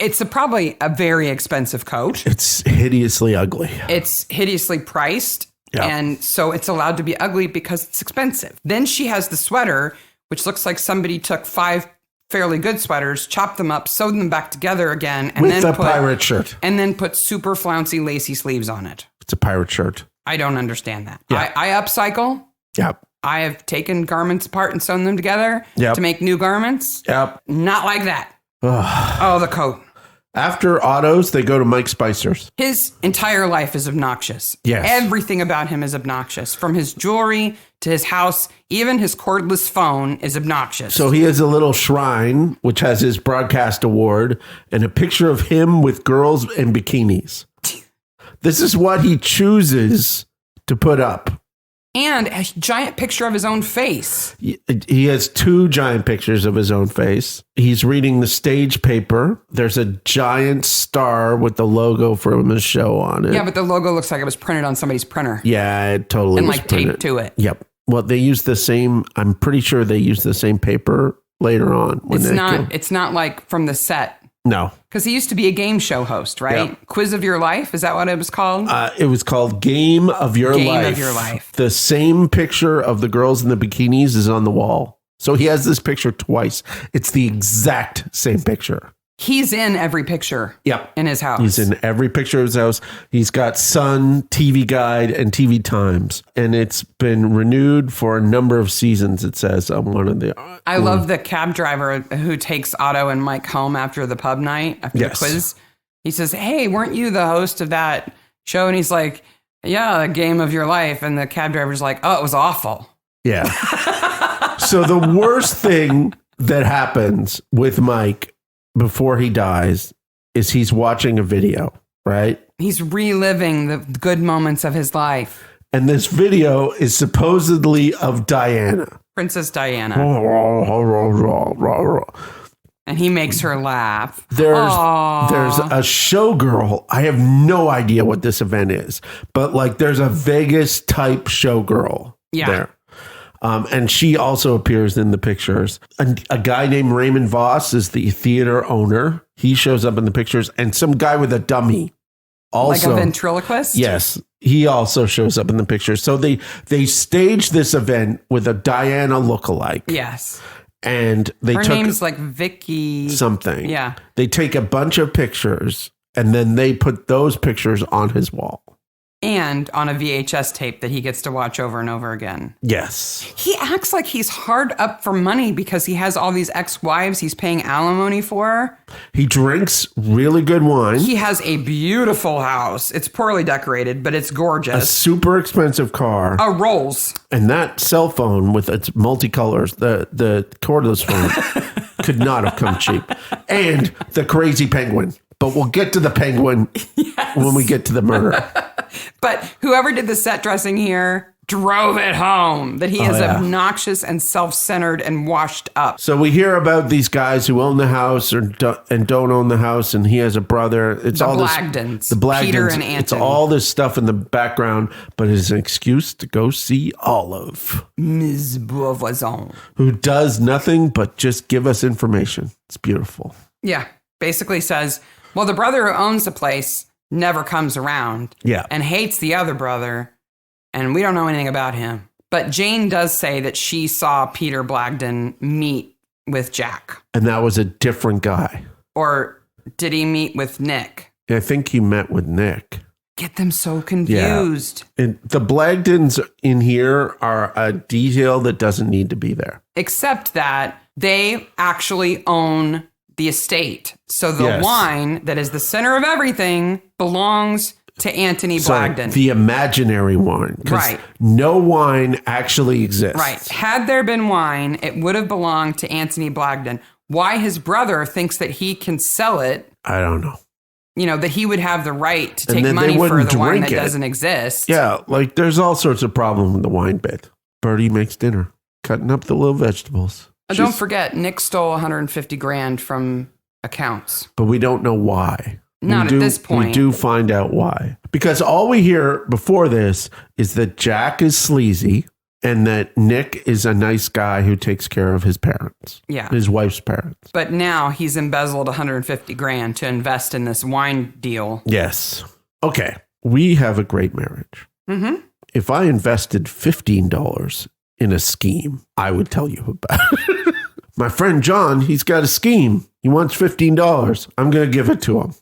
It's probably a very expensive coat. It's hideously ugly. It's hideously priced. Yeah. And so it's allowed to be ugly because it's expensive. Then she has the sweater, which looks like somebody took 5 fairly good sweaters, chopped them up, sewed them back together again, and with a pirate shirt. And then put super flouncy lacy sleeves on it. It's a pirate shirt. I don't understand that. Yeah. I upcycle. Yep. I have taken garments apart and sewn them together to make new garments. Yep. Not like that. Oh, the coat. After Otto's, they go to Mike Spicer's. His entire life is obnoxious. Yes. Everything about him is obnoxious. From his jewelry to his house, even his cordless phone is obnoxious. So he has a little shrine, which has his broadcast award and a picture of him with girls in bikinis. This is what he chooses to put up. And a giant picture of his own face. He has 2 giant pictures of his own face. He's reading the stage paper. There's a giant star with the logo from his show on it. Yeah, but the logo looks like it was printed on somebody's printer. Yeah, it totally and was like printed. taped to it. Yep. Well, they use the same. I'm pretty sure they use the same paper later on. It's not like from the set. No. Because he used to be a game show host, right? Yep. Quiz of Your Life? Is that what it was called? It was called Game of Your Life. Game of Your Life. The same picture of the girls in the bikinis is on the wall. So he has this picture twice. It's the exact same picture. He's in every picture in his house. He's in every picture of his house. He's got Sun, TV Guide, and TV Times. And it's been renewed for a number of seasons, it says on one of the... I love the cab driver who takes Otto and Mike home after the pub night, after the quiz. He says, hey, weren't you the host of that show? And he's like, yeah, the game of your life. And the cab driver's like, oh, it was awful. Yeah. So the worst thing that happens with Mike before he dies is he's watching a video, right? He's reliving the good moments of his life. And this video is supposedly of Diana. Princess Diana. And he makes her laugh. There's a showgirl. I have no idea what this event is, but like there's a Vegas type showgirl there. And she also appears in the pictures. A guy named Raymond Voss is the theater owner. He shows up in the pictures, and some guy with a dummy. Also, like a ventriloquist? Yes. He also shows up in the pictures. So they staged this event with a Diana lookalike. Yes. And her name's like Vicky something. Yeah. They take a bunch of pictures, and then they put those pictures on his wall. And on a VHS tape that he gets to watch over and over again. Yes. He acts like he's hard up for money because he has all these ex-wives he's paying alimony for. He drinks really good wine. He has a beautiful house. It's poorly decorated, but it's gorgeous. A super expensive car. A Rolls. And that cell phone with its multicolors, the cordless phone, could not have come cheap. And the crazy penguin. But we'll get to the penguin when we get to the murder. But whoever did the set dressing here drove it home that he is obnoxious and self-centered and washed up. So we hear about these guys who own the house and don't own the house, and he has a brother. It's the all Blagdens, the Blagdens. Peter and Anthony. It's all this stuff in the background, but it's an excuse to go see Olive. Ms. Beauvoisin. Who does nothing but just give us information. It's beautiful. Yeah. Basically says, well, the brother who owns the place never comes around and hates the other brother, and we don't know anything about him. But Jane does say that she saw Peter Blagden meet with Jack. And that was a different guy. Or did he meet with Nick? I think he met with Nick. Get them so confused. Yeah. And the Blagdens in here are a detail that doesn't need to be there. Except that they actually own the estate. So the wine that is the center of everything belongs to Anthony Blagden. The imaginary wine. Right. No wine actually exists. Right. Had there been wine, it would have belonged to Anthony Blagden. Why his brother thinks that he can sell it, I don't know. You know, that he would have the right to take money for the wine that doesn't exist. Yeah, like there's all sorts of problems with the wine bit. Bertie makes dinner, cutting up the little vegetables. Don't forget, Nick stole $150,000 from accounts. But we don't know why. Not at this point. We do find out why. Because all we hear before this is that Jack is sleazy and that Nick is a nice guy who takes care of his parents. Yeah. His wife's parents. But now he's embezzled $150,000 to invest in this wine deal. Yes. Okay. We have a great marriage. Mm-hmm. If I invested $15 in a scheme, I would tell you about it. My friend John, he's got a scheme. He wants $15. I'm going to give it to him.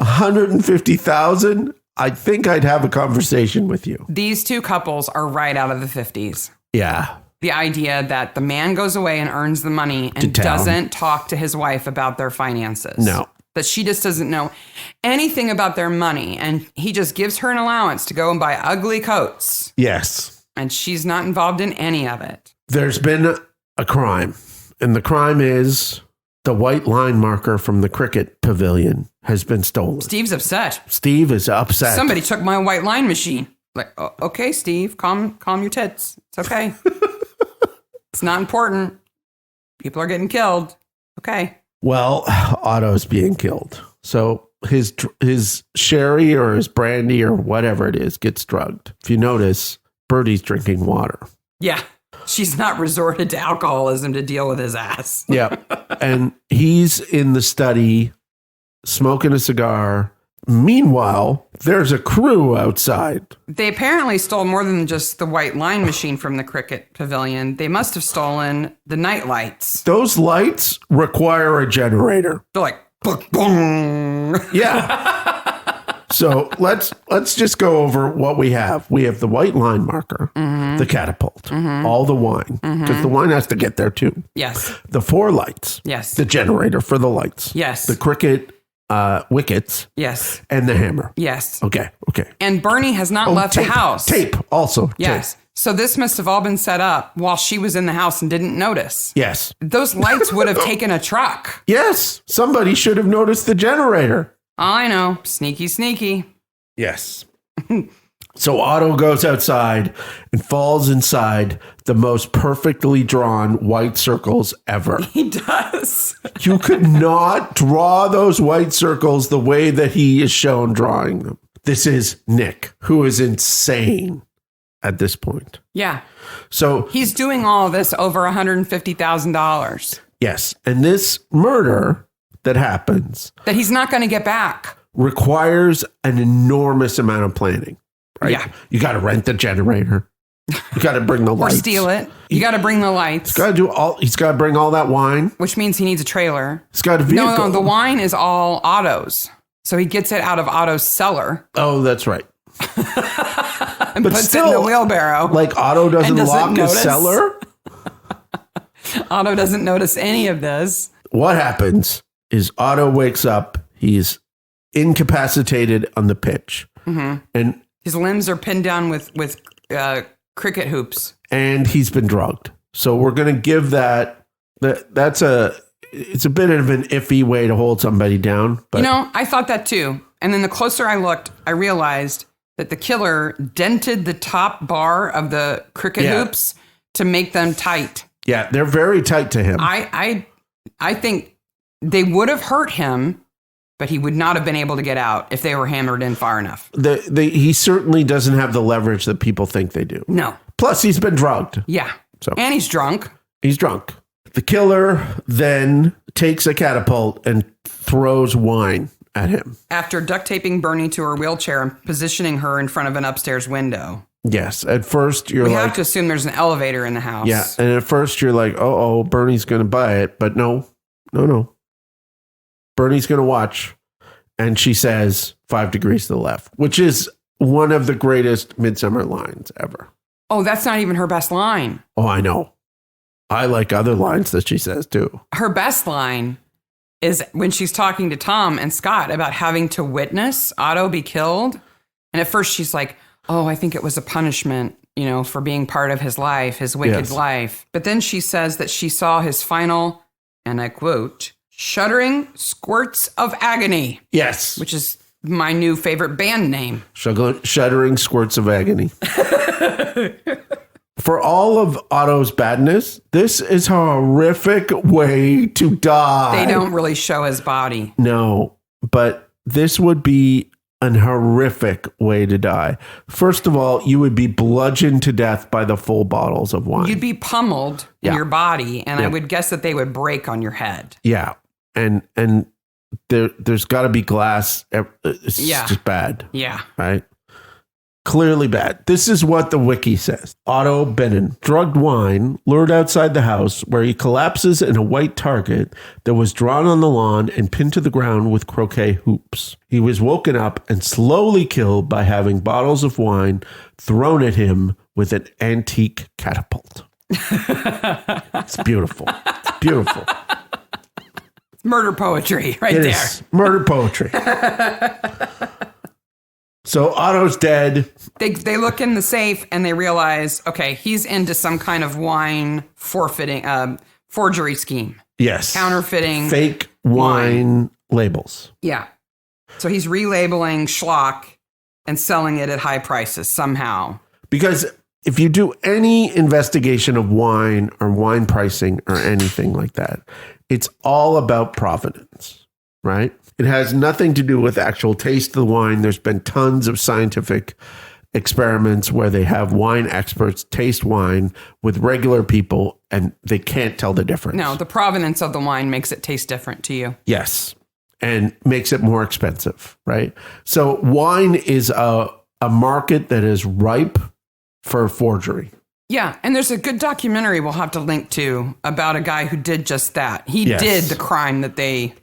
$150,000. I think I'd have a conversation with you. These two couples are right out of the 50s. Yeah. The idea that the man goes away and earns the money and doesn't talk to his wife about their finances. No. That she just doesn't know anything about their money. And he just gives her an allowance to go and buy ugly coats. Yes. And she's not involved in any of it. There's been a crime. And the crime is the white line marker from the cricket pavilion has been stolen. Steve's upset. Steve is upset. Somebody took my white line machine. Like, okay, Steve, calm your tits. It's okay. It's not important. People are getting killed. Okay. Well, Otto's being killed. So his sherry or his brandy or whatever it is gets drugged. If you notice, Bertie's drinking water. Yeah. She's not resorted to alcoholism to deal with his ass. Yeah. And he's in the study smoking a cigar, Meanwhile, there's a crew outside. They apparently stole more than just the white line machine from the cricket pavilion. They must have stolen the night lights. Those lights require a generator. They're like, boom. Yeah. So let's just go over what we have. We have the white line marker, the catapult, all the wine, because the wine has to get there too. Yes. The 4 lights. Yes. The generator for the lights. Yes. The cricket wickets. Yes. And the hammer. Yes. Okay. And Bernie has not left the house. Tape also. Yes. Tape. So this must have all been set up while she was in the house and didn't notice. Yes. Those lights would have taken a truck. Yes. Somebody should have noticed the generator. I know. Sneaky. Yes. So Otto goes outside and falls inside the most perfectly drawn white circles ever. He does. You could not draw those white circles the way that he is shown drawing them. This is Nick, who is insane at this point. Yeah. So he's doing all of this over $150,000. Yes. And this murder that happens that he's not going to get back requires an enormous amount of planning, right? Yeah. You got to rent the generator. You got to bring the lights. Or steal it. You got to bring the lights. He's got to bring all that wine. Which means he needs a trailer. He's got a vehicle. No, the wine is all Otto's. So he gets it out of Otto's cellar. Oh, that's right. And but puts it in the wheelbarrow. Like Otto doesn't lock his cellar? Otto doesn't notice any of this. What happens is Otto wakes up. He's incapacitated on the pitch. And his limbs are pinned down with cricket hoops. And he's been drugged. So we're going to give it's a bit of an iffy way to hold somebody down. But I thought that too. And then the closer I looked, I realized that the killer dented the top bar of the cricket hoops to make them tight. Yeah, they're very tight to him. I think they would have hurt him, but he would not have been able to get out if they were hammered in far enough. He certainly doesn't have the leverage that people think they do. No. Plus, he's been drugged. Yeah. And he's drunk. He's drunk. The killer then takes a catapult and throws wine at him. After duct taping Bernie to her wheelchair and positioning her in front of an upstairs window. Yes. At first, we have to assume there's an elevator in the house. Yeah. And at first, you're like, oh, Bernie's going to buy it. But no. Bernie's going to watch. And she says 5 degrees to the left, which is one of the greatest Midsomer lines ever. Oh, that's not even her best line. Oh, I know. I like other lines that she says, too. Her best line is when she's talking to Tom and Scott about having to witness Otto be killed. And at first she's like, oh, I think it was a punishment, for being part of his life, his wicked life. But then she says that she saw his final, and I quote, Shuddering Squirts of Agony. Yes. Which is my new favorite band name. Shuddering Squirts of Agony. For all of Otto's badness, this is a horrific way to die. They don't really show his body. No, but this would be an horrific way to die. First of all, you would be bludgeoned to death by the full bottles of wine. You'd be pummeled in your body, and I would guess that they would break on your head. Yeah, and there's got to be glass. It's just bad. Yeah. Right? Clearly bad. This is what the wiki says. Otto Benin, drugged wine, lured outside the house where he collapses in a white target that was drawn on the lawn and pinned to the ground with croquet hoops. He was woken up and slowly killed by having bottles of wine thrown at him with an antique catapult. It's beautiful. It's beautiful. Murder poetry right there. Is murder poetry. So Otto's dead. They look in the safe and they realize, okay, he's into some kind of wine forgery scheme. Yes. Counterfeiting. Fake wine labels. Yeah. So he's relabeling schlock and selling it at high prices somehow. Because if you do any investigation of wine or wine pricing or anything like that, it's all about provenance, right? It has nothing to do with actual taste of the wine. There's been tons of scientific experiments where they have wine experts taste wine with regular people and they can't tell the difference. No, the provenance of the wine makes it taste different to you. Yes. and makes it more expensive, right? So wine is a market that is ripe for forgery. Yeah, and there's a good documentary we'll have to link to about a guy who did just that. He did the crime that they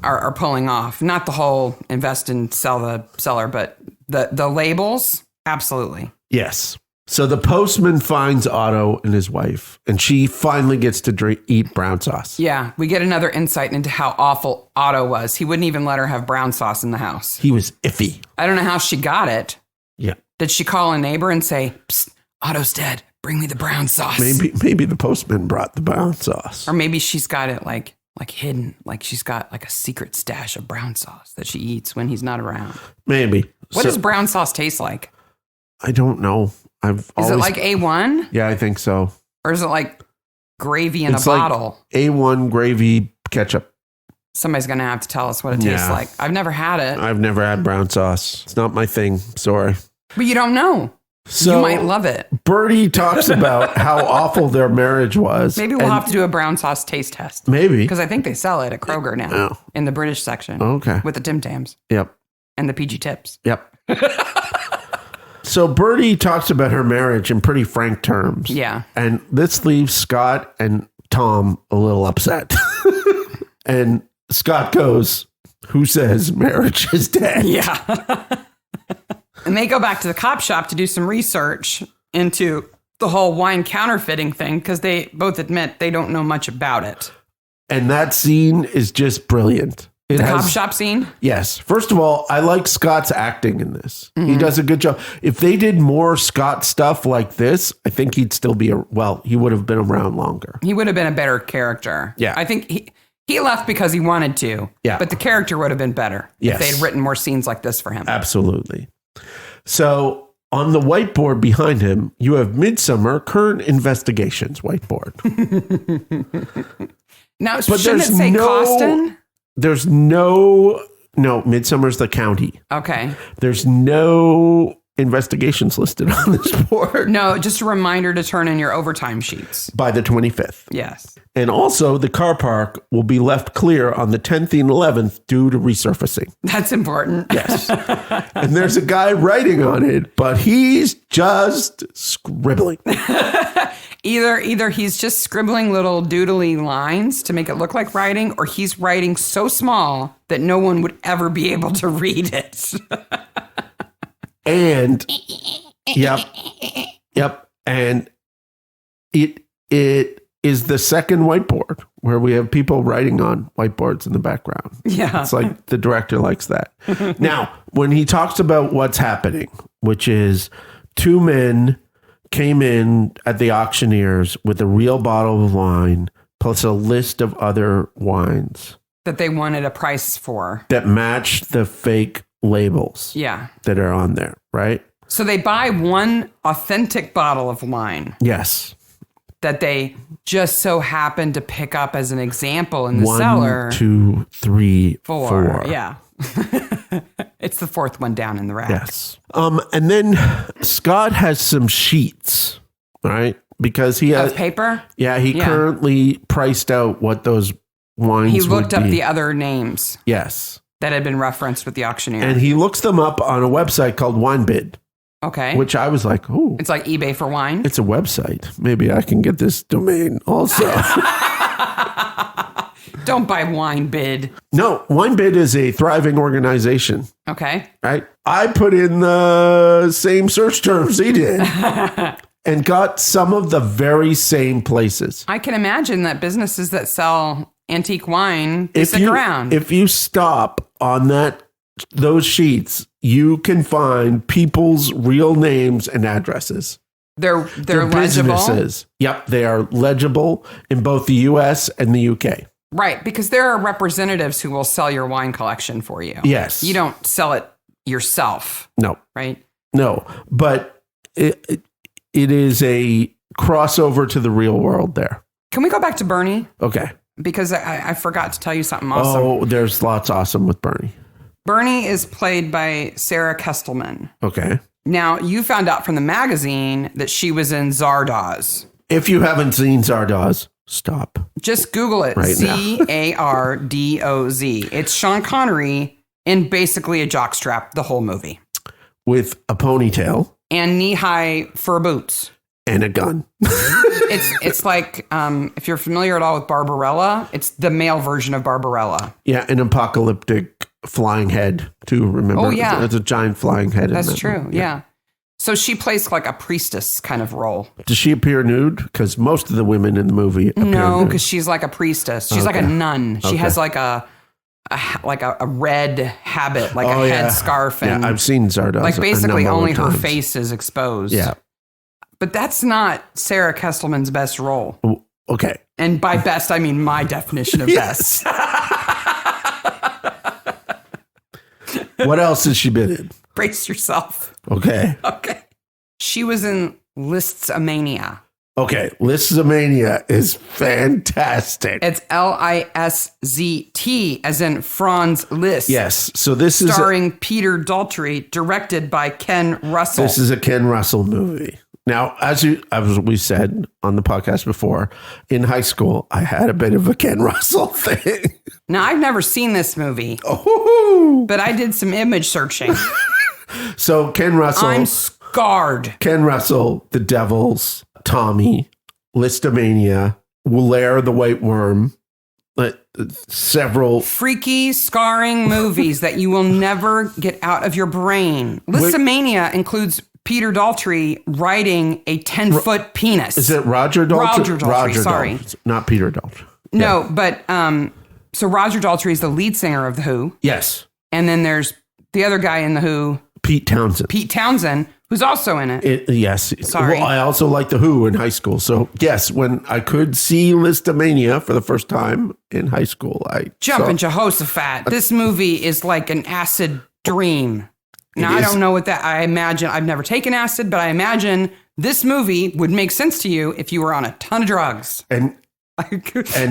are pulling off. Not the whole invest and sell the seller, but the labels, absolutely. Yes. So the postman finds Otto and his wife, and she finally gets to eat brown sauce. Yeah, we get another insight into how awful Otto was. He wouldn't even let her have brown sauce in the house. He was iffy. I don't know how she got it. Yeah. Did she call a neighbor and say, "Psst, Otto's dead. Bring me the brown sauce"? Maybe the postman brought the brown sauce. Or maybe she's got it like hidden. Like she's got like a secret stash of brown sauce that she eats when he's not around. Maybe. What does brown sauce taste like? I don't know. Is it like A1? Yeah, I think so. Or is it like gravy in a bottle? Like A1 gravy ketchup. Somebody's going to have to tell us what it tastes like. I've never had it. I've never had brown sauce. It's not my thing. Sorry. But you don't know. So you might love it. Bertie talks about how awful their marriage was. Maybe we'll have to do a brown sauce taste test. Maybe. Because I think they sell it at Kroger now in the British section. Okay. With the Tim Tams. Yep. And the PG Tips. Yep. So Bertie talks about her marriage in pretty frank terms. Yeah. And this leaves Scott and Tom a little upset. And Scott goes, "Who says marriage is dead?" Yeah. And they go back to the cop shop to do some research into the whole wine counterfeiting thing because they both admit they don't know much about it. And that scene is just brilliant. The cop shop scene? Yes. First of all, I like Scott's acting in this. Mm-hmm. He does a good job. If they did more Scott stuff like this, I think he'd still be, he would have been around longer. He would have been a better character. Yeah. I think he left because he wanted to. Yeah. But the character would have been better if they had written more scenes like this for him. Absolutely. So on the whiteboard behind him, you have Midsomer current investigations whiteboard. Now, shouldn't it say Costin? There's no, Midsomer's the county. Okay. There's no investigations listed on this board. No, just a reminder to turn in your overtime sheets. By the 25th. Yes. And also the car park will be left clear on the 10th and 11th due to resurfacing. That's important. Yes. And there's a guy writing on it, but he's just scribbling. Either he's just scribbling little doodly lines to make it look like writing, or he's writing so small that no one would ever be able to read it. And yep. And it is the second whiteboard where we have people writing on whiteboards in the background. Yeah. It's like the director likes that. Now, when he talks about what's happening, which is two men came in at the auctioneers with a real bottle of wine plus a list of other wines that they wanted a price for that matched the fake labels that are on there, right? So they buy one authentic bottle of wine. Yes. That they just so happen to pick up as an example in the cellar. 1, 2, 3, 4. Yeah. It's the fourth one down in the rack. Yes. And then Scott has some sheets, right? Because he has paper. Yeah, he currently priced out what those wines. He looked up the other names. Yes. That had been referenced with the auctioneer, and he looks them up on a website called WineBid. Okay. Which I was like, oh, it's like eBay for wine. It's a website. Maybe I can get this domain also. Don't buy WineBid. No, WineBid is a thriving organization. Okay. Right. I put in the same search terms he did and got some of the very same places. I can imagine that businesses that sell antique wine stick around. If you stop on those sheets, you can find people's real names and addresses. They're legible. Businesses. Yep, they are legible in both the US and the UK. Right, because there are representatives who will sell your wine collection for you. Yes. You don't sell it yourself. No. Right? No, but it is a crossover to the real world there. Can we go back to Bernie? Okay. Because I forgot to tell you something awesome. Oh, there's lots awesome with Bernie. Bernie is played by Sarah Kestelman. Okay. Now, you found out from the magazine that she was in Zardoz. If you haven't seen Zardoz, stop. Just Google it. Right now. Cardoz. It's Sean Connery in basically a jockstrap the whole movie. With a ponytail. And knee-high fur boots. And a gun. It's like, if you're familiar at all with Barbarella, it's the male version of Barbarella. Yeah, an apocalyptic flying head, too, remember? Oh, yeah. There's a giant flying head. That's in that true, movie. yeah. So she plays like a priestess kind of role. Does she appear nude? Because most of the women in the movie appear No, nude. because she's like a priestess. She's like a nun. She has like a red habit, like a headscarf. And I've seen Zardoz. like basically only her times. face is exposed. Yeah. But that's not Sarah Kestelman's best role. Okay. And by best, I mean my definition of best. What else has she been in? Brace yourself. Okay. Okay. She was in Lists of Mania. Okay. Listomania is fantastic. It's Liszt, as in Franz Liszt. Yes. So this is starring Peter Daltrey, directed by Ken Russell. This is a Ken Russell movie. Now, as we said on the podcast before, in high school, I had a bit of a Ken Russell thing. Now, I've never seen this movie, but I did some image searching. So Ken Russell. I'm scarred. Ken Russell, The Devils, Tommy, Listomania, Wulair the White Worm, several freaky, scarring movies that you will never get out of your brain. Listomania includes Peter Daltrey riding a 10-foot penis. Is it Roger Daltrey? Roger Daltrey, sorry. Daltrey, not Peter Daltrey. No, but so Roger Daltrey is the lead singer of The Who. Yes. And then there's the other guy in The Who. Pete Townsend, who's also in it. Yes. Sorry. Well, I also liked The Who in high school. So, yes, when I could see Listomania for the first time in high school, I Jumpin' Jehoshaphat. This movie is like an acid dream. Now, I don't know what that... I imagine... I've never taken acid, but I imagine this movie would make sense to you if you were on a ton of drugs. And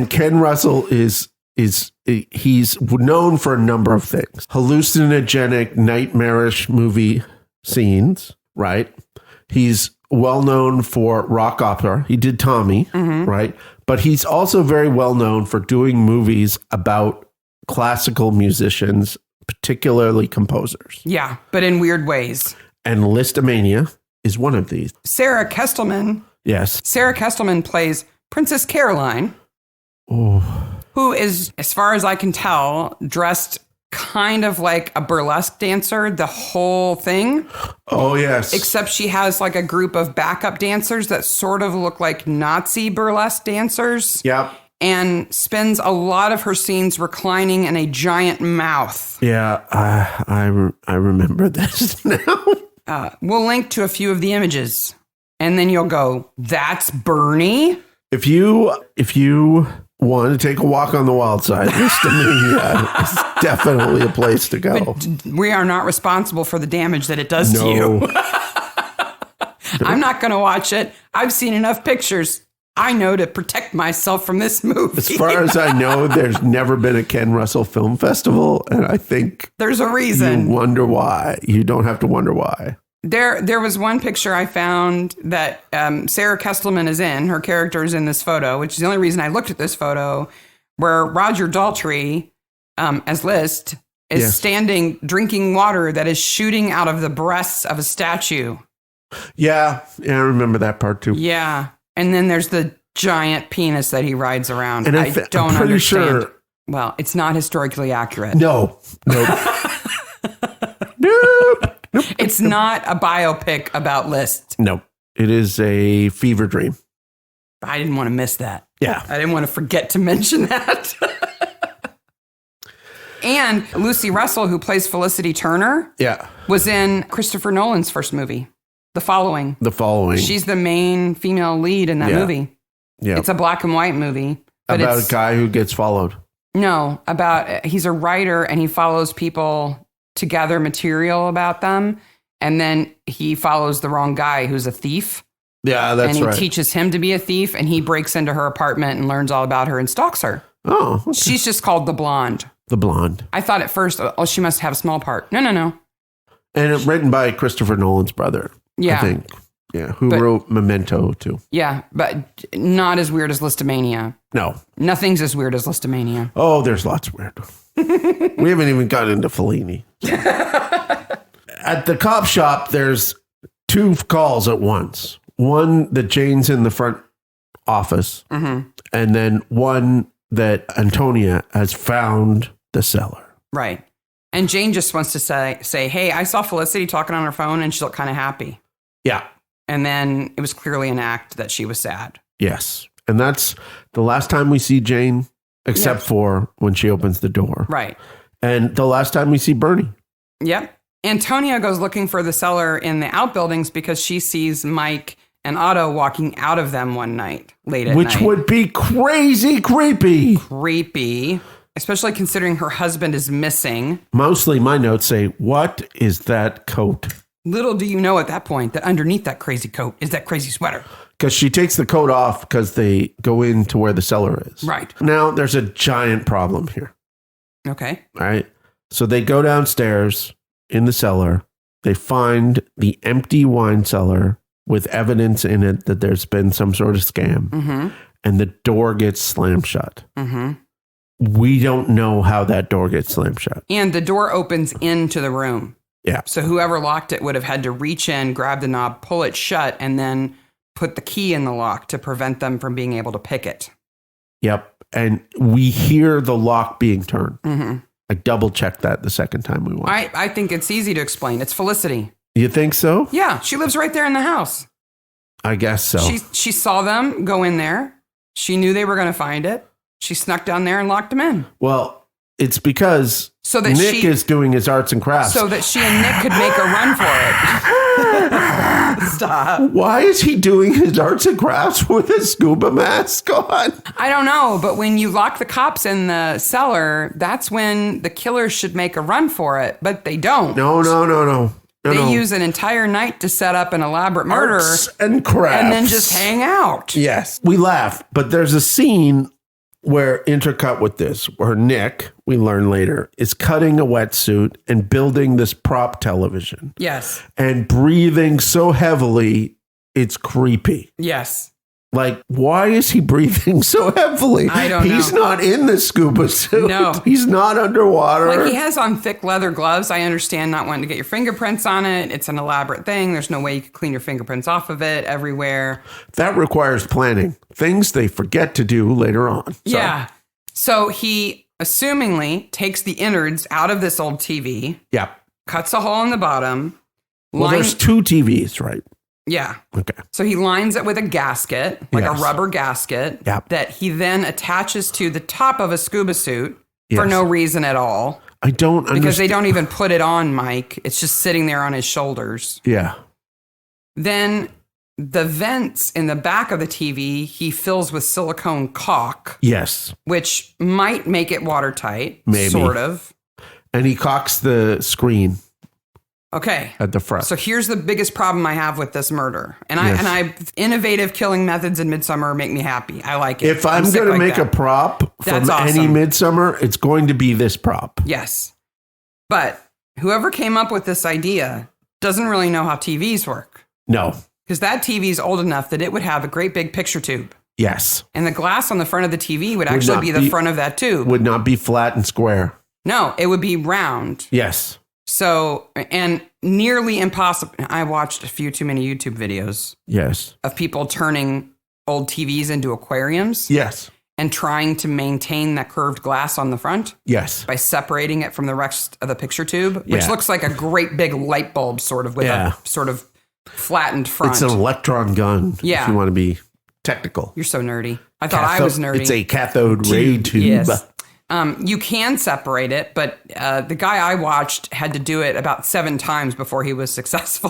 Ken Russell he's known for a number of things. Hallucinogenic, nightmarish movie scenes, right? He's well known for rock opera. He did Tommy, right? But he's also very well known for doing movies about classical musicians, particularly composers. Yeah, but in weird ways. And Listomania is one of these. Sarah Kestelman. Yes. Sarah Kestelman plays Princess Caroline. Oh. Who is, as far as I can tell, dressed kind of like a burlesque dancer, the whole thing. Oh, yes. Except she has like a group of backup dancers that sort of look like Nazi burlesque dancers. Yep. And spends a lot of her scenes reclining in a giant mouth. Yeah, I remember this now. We'll link to a few of the images. And then you'll go, that's Bernie? If you want to take a walk on the wild side, Listomania is definitely a place to go. But we are not responsible for the damage that it does to you. I'm not going to watch it. I've seen enough pictures. I know to protect myself from this movie. As far as I know, there's never been a Ken Russell Film Festival, and I think there's a reason. You wonder why. You don't have to wonder why. There was one picture I found that Sarah Kestelman is in. Her character is in this photo, which is the only reason I looked at this photo, where Roger Daltrey, as Liszt, is standing drinking water that is shooting out of the breasts of a statue. Yeah, I remember that part too. Yeah. And then there's the giant penis that he rides around. And I don't I'm pretty understand. sure. Well, it's not historically accurate. No. Nope. It's not a biopic about Liszt. No. It is a fever dream. I didn't want to miss that. Yeah. I didn't want to forget to mention that. And Lucy Russell, who plays Felicity Turner, was in Christopher Nolan's first movie, The Following. She's the main female lead in that movie. Yeah. It's a black and white movie. But about a guy who gets followed. No, he's a writer and he follows people to gather material about them. And then he follows the wrong guy who's a thief. Yeah, that's right. And he teaches him to be a thief and he breaks into her apartment and learns all about her and stalks her. Oh, okay. She's just called the Blonde. The Blonde. I thought at first, she must have a small part. No. And written by Christopher Nolan's brother. Yeah. I think. Yeah, who wrote Memento too. Yeah, but not as weird as Listomania. No. Nothing's as weird as Listomania. Oh, there's lots weird. We haven't even gotten into Fellini. At the cop shop, there's 2 calls at once. One that Jane's in the front office, and then one that Antonia has found the cellar. Right. And Jane just wants to say, hey, I saw Felicity talking on her phone and she looked kind of happy. Yeah. And then it was clearly an act that she was sad. Yes. And that's the last time we see Jane, except for when she opens the door. Right. And the last time we see Bernie. Yep. Antonia goes looking for the cellar in the outbuildings because she sees Mike and Otto walking out of them one night, late at night. Which would be crazy creepy. Creepy. Especially considering her husband is missing. Mostly my notes say, what is that coat? Little do you know at that point that underneath that crazy coat is that crazy sweater. Because she takes the coat off because they go into where the cellar is. Right. Now, there's a giant problem here. Okay. All right. So they go downstairs in the cellar. They find the empty wine cellar with evidence in it that there's been some sort of scam. And the door gets slammed shut. We don't know how that door gets slammed shut. And the door opens into the room. Yeah. So whoever locked it would have had to reach in, grab the knob, pull it shut, and then put the key in the lock to prevent them from being able to pick it. Yep. And we hear the lock being turned. I double checked that the second time we watched. I think it's easy to explain. It's Felicity. You think so? Yeah. She lives right there in the house. I guess so. She saw them go in there. She knew they were going to find it. She snuck down there and locked them in. Well, it's because so that Nick is doing his arts and crafts. So that she and Nick could make a run for it. Stop. Why is he doing his arts and crafts with a scuba mask on? I don't know, but when you lock the cops in the cellar, that's when the killers should make a run for it, but they don't. No. They use an entire night to set up an elaborate murder. Arts and crafts. And then just hang out. Yes. We laugh, but there's a scene where intercut with this, where Nick, we learn later, is cutting a wetsuit and building this prop television. Yes. And breathing so heavily, it's creepy. Yes. Like, why is he breathing so heavily? I don't know. He's not in the scuba suit. No. He's not underwater. Like, he has on thick leather gloves. I understand not wanting to get your fingerprints on it. It's an elaborate thing. There's no way you could clean your fingerprints off of it everywhere. That requires planning. Things they forget to do later on. So. Yeah. So he assumingly takes the innards out of this old TV. Yeah. Cuts a hole in the bottom. Well, there's 2 TVs, right? Yeah. Okay. So he lines it with a gasket, like a rubber gasket, that he then attaches to the top of a scuba suit for no reason at all. I don't understand. Because they don't even put it on Mike. It's just sitting there on his shoulders. Yeah. Then the vents in the back of the TV, he fills with silicone caulk. Yes. Which might make it watertight. Maybe. Sort of. And he caulks the screen. Okay. At the front. So here's the biggest problem I have with this murder. And innovative killing methods in Midsomer make me happy. I like it. If I'm going to make a prop from any Midsomer, it's going to be this prop. Yes. But whoever came up with this idea doesn't really know how TVs work. No. Because that TV is old enough that it would have a great big picture tube. Yes. And the glass on the front of the TV would actually be the front of that tube. Would not be flat and square. No, it would be round. Yes. So, and nearly impossible. I watched a few too many YouTube videos. Yes. Of people turning old TVs into aquariums. Yes. And trying to maintain that curved glass on the front. Yes. By separating it from the rest of the picture tube, which looks like a great big light bulb sort of with a sort of flattened front. It's an electron gun. Yeah. If you want to be technical. You're so nerdy. I thought I was nerdy. It's a cathode ray tube. Yes. You can separate it, but the guy I watched had to do it about 7 times before he was successful.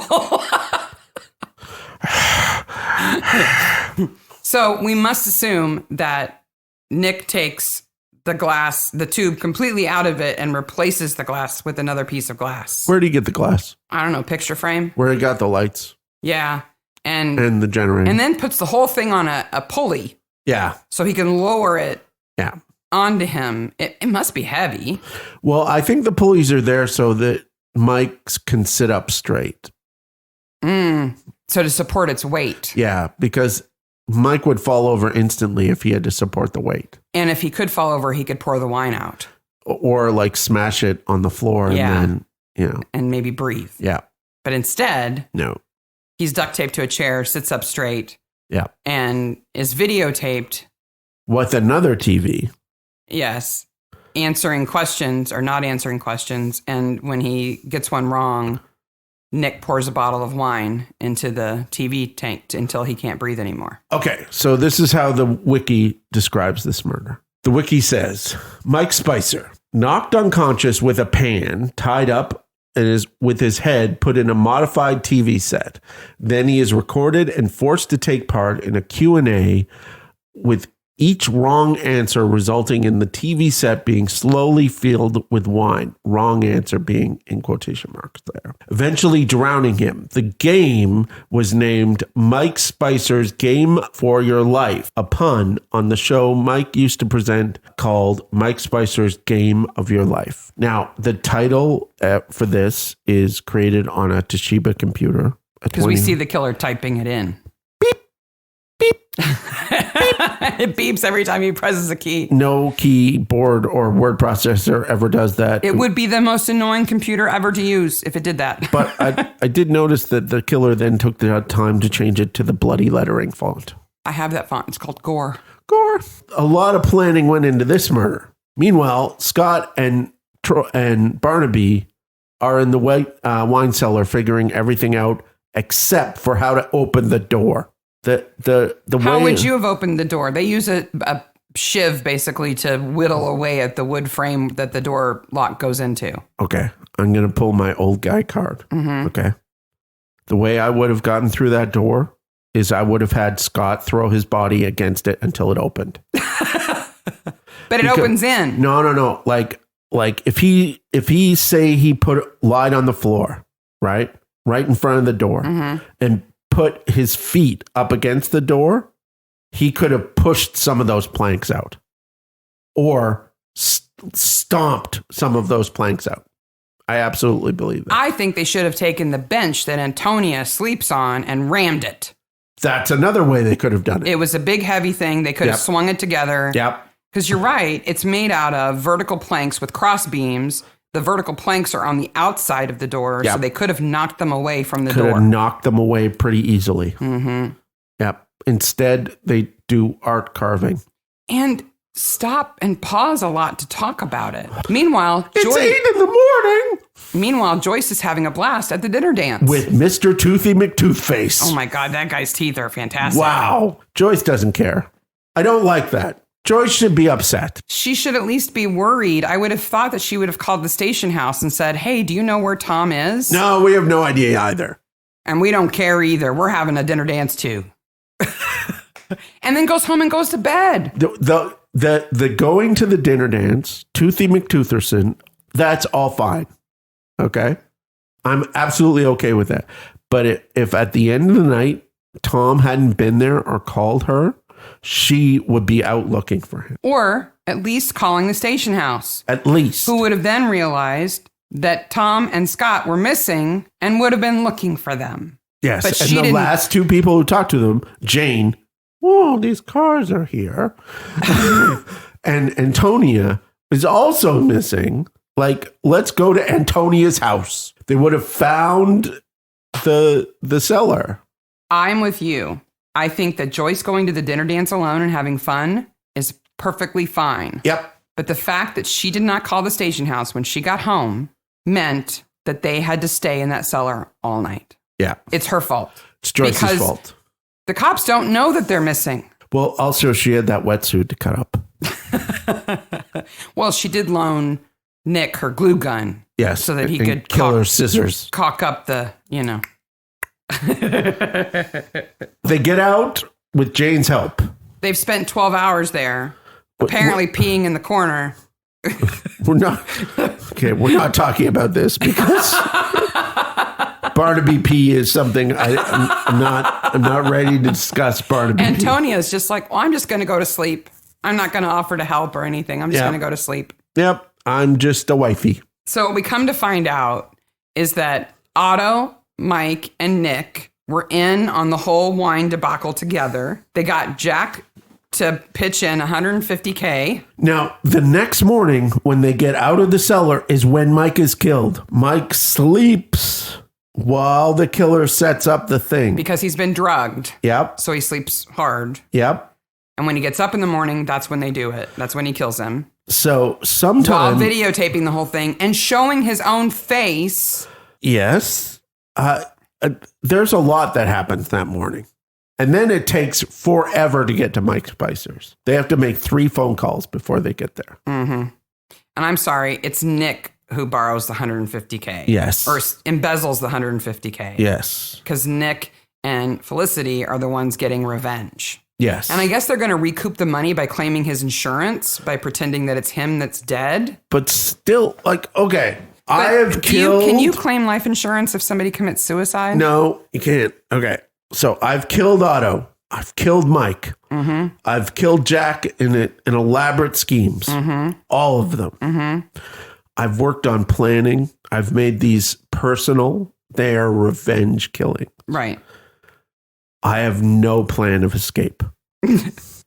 So we must assume that Nick takes the tube completely out of it and replaces the glass with another piece of glass. Where did he get the glass? I don't know, picture frame. Where he got the lights. Yeah. And the generator. And then puts the whole thing on a pulley. Yeah. So he can lower it. Yeah. Onto him. It must be heavy. Well, I think the pulleys are there so that Mike can sit up straight. So to support its weight. Yeah, because Mike would fall over instantly if he had to support the weight. And if he could fall over, he could pour the wine out. Or like smash it on the floor and then, and maybe breathe. Yeah. But instead, no. He's duct taped to a chair, sits up straight. Yeah. And is videotaped. With another TV. Yes. Answering questions or not answering questions. And when he gets one wrong, Nick pours a bottle of wine into the TV tank until he can't breathe anymore. Okay. So this is how the wiki describes this murder. The wiki says, Mike Spicer, knocked unconscious with a pan, tied up and with his head put in a modified TV set. Then he is recorded and forced to take part in a Q&A with each wrong answer resulting in the TV set being slowly filled with wine. Wrong answer being in quotation marks there. Eventually drowning him. The game was named Mike Spicer's Game for Your Life, a pun on the show Mike used to present called Mike Spicer's Game of Your Life. Now, the title for this is created on a Toshiba computer. Because we see the killer typing it in. It beeps every time he presses a key. No keyboard or word processor ever does that. It would be the most annoying computer ever to use if it did that. But I did notice that the killer then took the time to change it to the bloody lettering font. I have that font. It's called Gore. Gore. A lot of planning went into this murder. Meanwhile, Scott and Barnaby are in the wine cellar figuring everything out except for how to open the door. How would you have opened the door? They use a shiv basically to whittle away at the wood frame that the door lock goes into. Okay. I'm going to pull my old guy card. Mm-hmm. Okay. The way I would have gotten through that door is I would have had Scott throw his body against it until it opened. But it opens in. No. Like if he say he lied on the floor, right in front of the door, mm-hmm. and put his feet up against the door, he could have pushed some of those planks out or stomped some of those planks out. I absolutely believe that. I think they should have taken the bench that Antonia sleeps on and rammed it. That's another way they could have done it. It was a big, heavy thing. They could have swung it together. Yep. Because you're right. It's made out of vertical planks with cross beams. The vertical planks are on the outside of the door, so they could have knocked them away from the door. Could have knocked them away pretty easily. Mm-hmm. Yep. Instead, they do art carving. And stop and pause a lot to talk about it. Meanwhile, it's 8 a.m. Meanwhile, Joyce is having a blast at the dinner dance. With Mr. Toothy McToothface. Oh my God, that guy's teeth are fantastic. Wow. Joyce doesn't care. I don't like that. Joyce should be upset. She should at least be worried. I would have thought that she would have called the station house and said, hey, do you know where Tom is? No, we have no idea either. And we don't care either. We're having a dinner dance too. And then goes home and goes to bed. The going to the dinner dance, Toothy McTootherson, that's all fine. Okay? I'm absolutely okay with that. But if at the end of the night, Tom hadn't been there or called her, she would be out looking for him. Or at least calling the station house. At least. Who would have then realized that Tom and Scott were missing and would have been looking for them. Yes. But and the last two people who talked to them, Jane, oh, these cars are here. And Antonia is also missing. Like, let's go to Antonia's house. They would have found the cellar. I'm with you. I think that Joyce going to the dinner dance alone and having fun is perfectly fine. Yep. But the fact that she did not call the station house when she got home meant that they had to stay in that cellar all night. Yeah. It's her fault. It's Joyce's fault. The cops don't know that they're missing. Well, also she had that wetsuit to cut up. Well, she did loan Nick her glue gun. Yes. So that he could kill her scissors. Caulk up the, They get out with Jane's help. They've spent 12 hours there, apparently peeing in the corner. We're not talking about this because Barnaby pee is something I'm not ready to discuss. Barnaby. Antonia's just like, well, I'm just going to go to sleep. I'm not going to offer to help or anything. I'm just going to go to sleep. Yep, I'm just a wifey. So what we come to find out is that Otto, Mike, and Nick were in on the whole wine debacle together. They got Jack to pitch in $150K. Now, the next morning when they get out of the cellar is when Mike is killed. Mike sleeps while the killer sets up the thing. Because he's been drugged. Yep. So he sleeps hard. Yep. And when he gets up in the morning, that's when they do it. That's when he kills him. So sometime... While videotaping the whole thing and showing his own face. Yes. There's a lot that happens that morning. And then it takes forever to get to Mike Spicer's. They have to make 3 phone calls before they get there. Mm-hmm. And I'm sorry, it's Nick who borrows the $150K. Yes. Or embezzles the $150K. Yes. Because Nick and Felicity are the ones getting revenge. Yes. And I guess they're going to recoup the money by claiming his insurance, by pretending that it's him that's dead. But still, like, okay, But I have killed... Can you claim life insurance if somebody commits suicide? No, you can't. Okay. So I've killed Otto. I've killed Mike. Mm-hmm. I've killed Jack in elaborate schemes. Mm-hmm. All of them. Mm-hmm. I've worked on planning. I've made these personal. They are revenge killing. Right. I have no plan of escape.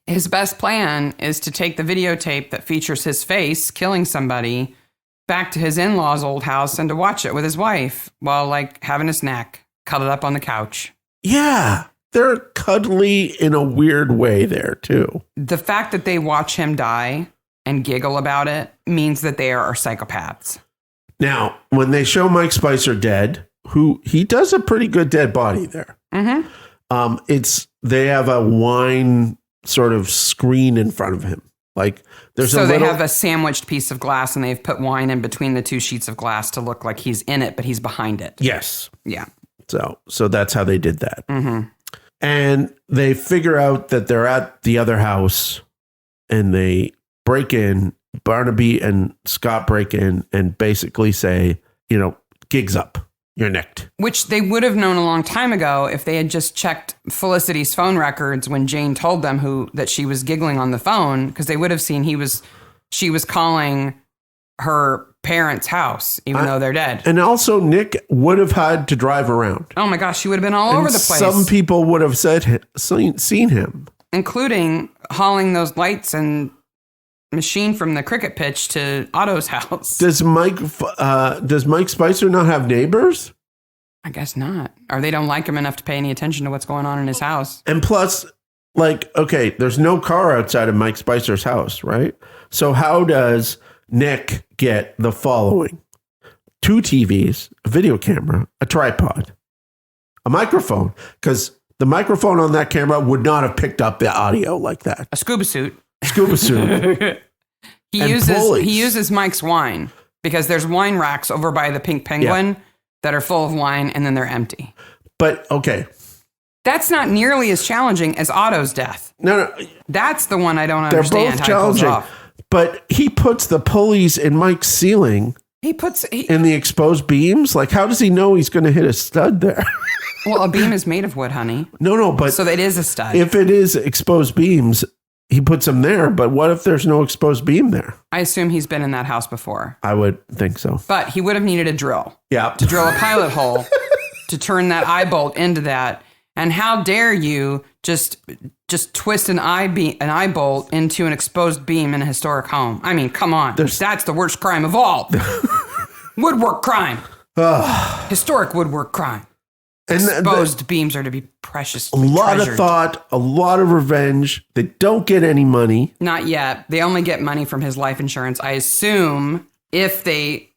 His best plan is to take the videotape that features his face killing somebody back to his in-laws' old house and to watch it with his wife while, like, having a snack, cuddled up on the couch. Yeah. They're cuddly in a weird way there, too. The fact that they watch him die and giggle about it means that they are psychopaths. Now, when they show Mike Spicer dead, he does a pretty good dead body there. Mm-hmm. They have a wine sort of screen in front of him. Like there's they have a sandwiched piece of glass and they've put wine in between the 2 sheets of glass to look like he's in it, but he's behind it. Yes. Yeah. So that's how they did that. Mm-hmm. And they figure out that they're at the other house and they break in. Barnaby and Scott break in and basically say, gig's up. You're nicked. Which they would have known a long time ago if they had just checked Felicity's phone records when Jane told them that she was giggling on the phone, because they would have seen she was calling her parents' house, even though they're dead. And also Nick would have had to drive around. Oh my gosh, she would have been all over the place. Some people would have seen him. Including hauling those lights and machine from the cricket pitch to Otto's house. Does Mike Spicer not have neighbors? I guess not. Or they don't like him enough to pay any attention to what's going on in his house. And plus, okay, there's no car outside of Mike Spicer's house, right? So how does Nick get the following? 2 TVs, a video camera, a tripod, a microphone, because the microphone on that camera would not have picked up the audio like that. A scuba suit. He uses Mike's wine because there's wine racks over by the Pink Penguin that are full of wine and then they're empty. But okay. That's not nearly as challenging as Otto's death. No. That's the one I don't understand. They're both challenging. But he puts the pulleys in Mike's ceiling. In the exposed beams? Like, how does he know he's going to hit a stud there? Well, a beam is made of wood, honey. No, but... So it is a stud. If it is exposed beams, he puts them there, but what if there's no exposed beam there? I assume he's been in that house before. I would think so. But he would have needed a drill. Yeah. To drill a pilot hole to turn that eye bolt into that. And how dare you just twist an eye bolt into an exposed beam in a historic home? I mean, come on. That's the worst crime of all. Woodwork crime. Historic woodwork crime. And exposed beams are to be precious. A lot of thought, a lot of revenge. They don't get any money. Not yet. They only get money from his life insurance. I assume if they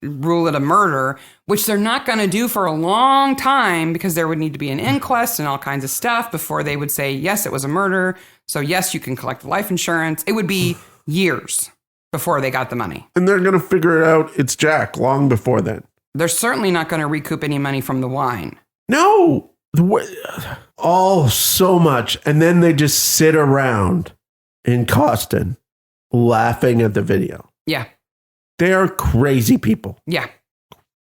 rule it a murder, which they're not going to do for a long time because there would need to be an inquest and all kinds of stuff before they would say, yes, it was a murder. So yes, you can collect life insurance. It would be years before they got the money. And they're going to figure it out. It's Jack long before then. They're certainly not going to recoup any money from the wine. No. So much. And then they just sit around in Coston laughing at the video. Yeah. They are crazy people. Yeah.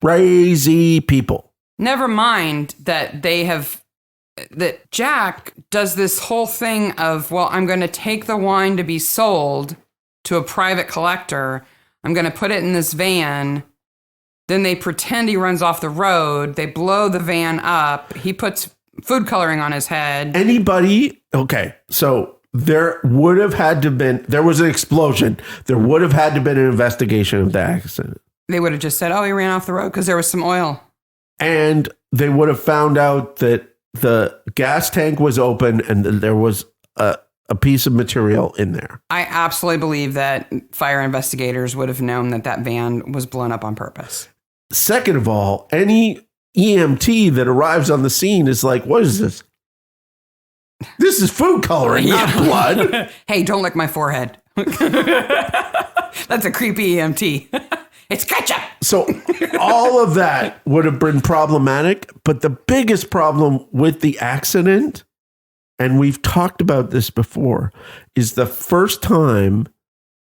Crazy people. Never mind that that Jack does this whole thing of, well, I'm going to take the wine to be sold to a private collector. I'm going to put it in this van Then they pretend he runs off the road. They blow the van up. He puts food coloring on his head. Anybody? Okay, so there would have had to been, there was an explosion. There would have had to been an investigation of the accident. They would have just said, oh, he ran off the road because there was some oil. And they would have found out that the gas tank was open and there was a piece of material in there. I absolutely believe that fire investigators would have known that that van was blown up on purpose. Second of all, any EMT that arrives on the scene is like, what is this? This is food coloring, not blood. Hey, don't lick my forehead. That's a creepy EMT. It's ketchup. So all of that would have been problematic. But the biggest problem with the accident, and we've talked about this before, is the first time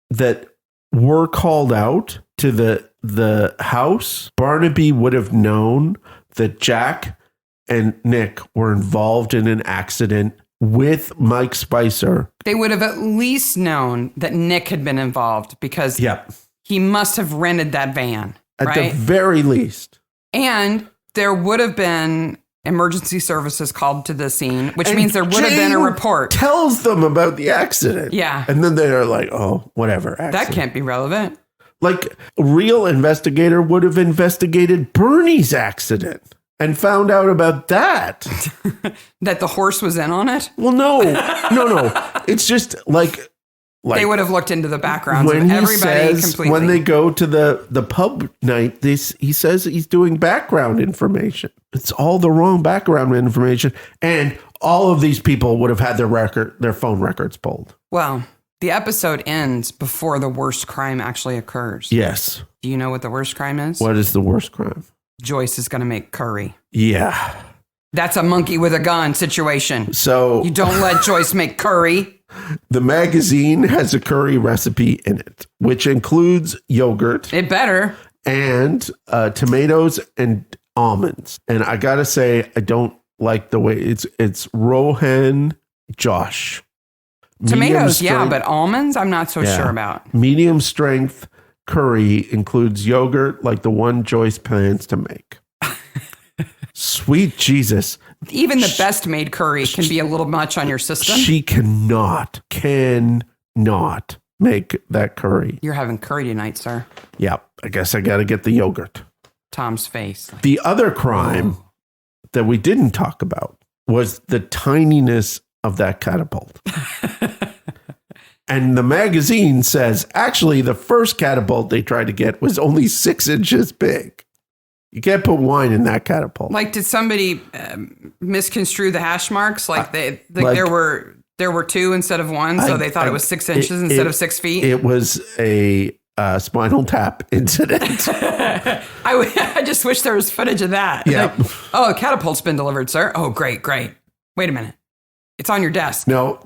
that we're called out to the house, Barnaby would have known that Jack and Nick were involved in an accident with Mike Spicer. They would have at least known that Nick had been involved because he must have rented that van. At the very least. And there would have been emergency services called to the scene, which means there would have been a report. Tells them about the accident. Yeah. And then they're like, oh, whatever. Accident. That can't be relevant. Like a real investigator would have investigated Bernie's accident and found out about that. That the horse was in on it? Well, no. It's just like they would have looked into the background of everybody completely. When they go to the pub night, he says he's doing background information. It's all the wrong background information. And all of these people would have had their phone records pulled. Well, the episode ends before the worst crime actually occurs. Yes. Do you know what the worst crime is? What is the worst crime? Joyce is going to make curry. Yeah. That's a monkey with a gun situation. So you don't let Joyce make curry. The magazine has a curry recipe in it, which includes yogurt. It better. And tomatoes and almonds. And I got to say, I don't like the way it's Rohan Josh. Tomatoes, but almonds, I'm not so sure about. Medium strength curry includes yogurt like the one Joyce plans to make. Sweet Jesus. Even the best made curry can be a little much on your system. She cannot make that curry. You're having curry tonight, sir. Yeah, I guess I got to get the yogurt. Tom's face. The other crime that we didn't talk about was the tininess of that catapult. And the magazine says, actually, the first catapult they tried to get was only 6 inches big. You can't put wine in that catapult. Like, did somebody misconstrue the hash marks? Like, there were 2 instead of 1, so they thought it was 6 inches instead of 6 feet? It was a Spinal Tap incident. I just wish there was footage of that. Yeah. Like, a catapult's been delivered, sir. Oh, great. Wait a minute. It's on your desk. No,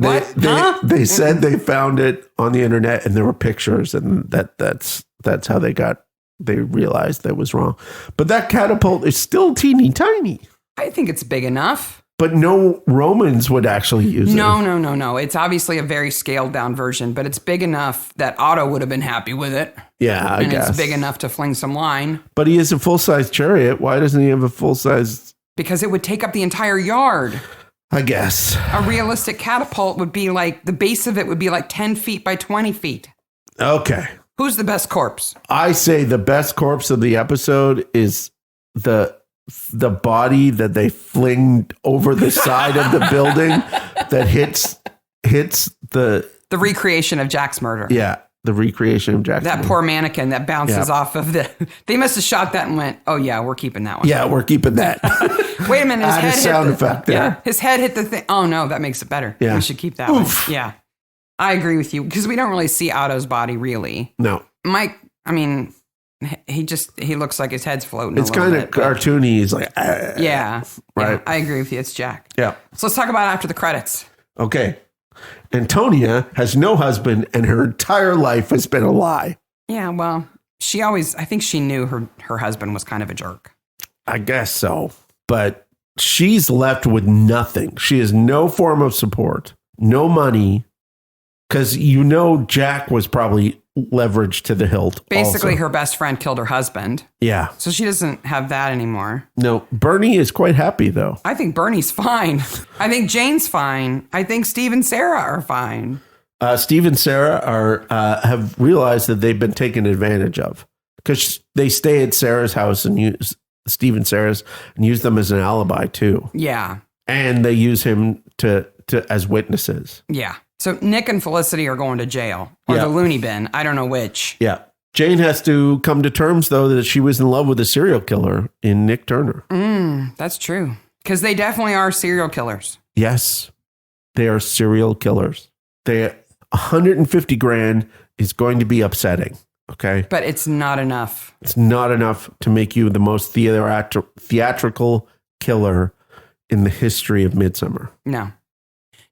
they said they found it on the internet and there were pictures, and that's how they realized that was wrong. But that catapult is still teeny tiny. I think it's big enough. But no Romans would actually use it. No. It's obviously a very scaled down version, but it's big enough that Otto would have been happy with it. Yeah, I guess. It's big enough to fling some line. But he is a full-size chariot. Why doesn't he have a full-size? Because it would take up the entire yard. I guess. A realistic catapult would be like, the base of it would be like 10 feet by 20 feet. Okay. Who's the best corpse? I say the best corpse of the episode is the body that they fling over the side of the building that hits the recreation of Jack's murder. Yeah, the recreation of Jack's murder. Poor mannequin that bounces off of they must have shot that and went, oh yeah, we're keeping that one. Yeah, we're keeping that. Wait a minute, his head sound effect there. Yeah, his head hit the thing. Oh no, that makes it better. Yeah. We should keep that one. Yeah. I agree with you because we don't really see Otto's body really. No. Mike, I mean, he looks like his head's floating. It's kind of cartoony. He's like, right. Yeah, I agree with you. It's Jack. Yeah. So let's talk about after the credits. Okay. Antonia has no husband and her entire life has been a lie. Yeah. Well, I think she knew her husband was kind of a jerk. I guess so. But she's left with nothing. She has no form of support, no money. Because Jack was probably leverage to the hilt. Basically, also. her best friend killed her husband. Yeah. So she doesn't have that anymore. No, Bernie is quite happy, though. I think Bernie's fine. I think Jane's fine. I think Steve and Sarah are fine. Steve and Sarah have realized that they've been taken advantage of because they stay at Sarah's house and use Steve and Sarah's and use them as an alibi, too. Yeah. And they use him to as witnesses. Yeah. So Nick and Felicity are going to jail or the loony bin. I don't know which. Yeah. Jane has to come to terms, though, that she was in love with a serial killer in Nick Turner. That's true. Because they definitely are serial killers. Yes. They are serial killers. 150 grand is going to be upsetting. Okay. But it's not enough. It's not enough to make you the most theatrical killer in the history of Midsomer. No.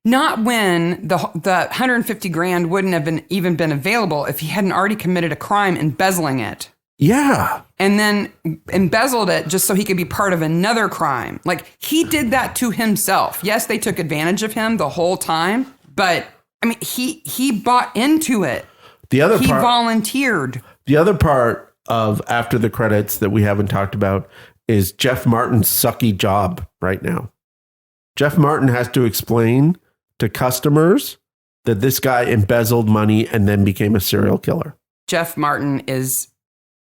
Not when the 150 grand wouldn't have even been available if he hadn't already committed a crime embezzling it. Yeah. And then embezzled it just so he could be part of another crime. Like, he did that to himself. Yes, they took advantage of him the whole time, but I mean, he bought into it. He volunteered. The other part of after the credits that we haven't talked about is Jeff Martin's sucky job right now. Jeff Martin has to explain to customers that this guy embezzled money and then became a serial killer. Jeff Martin is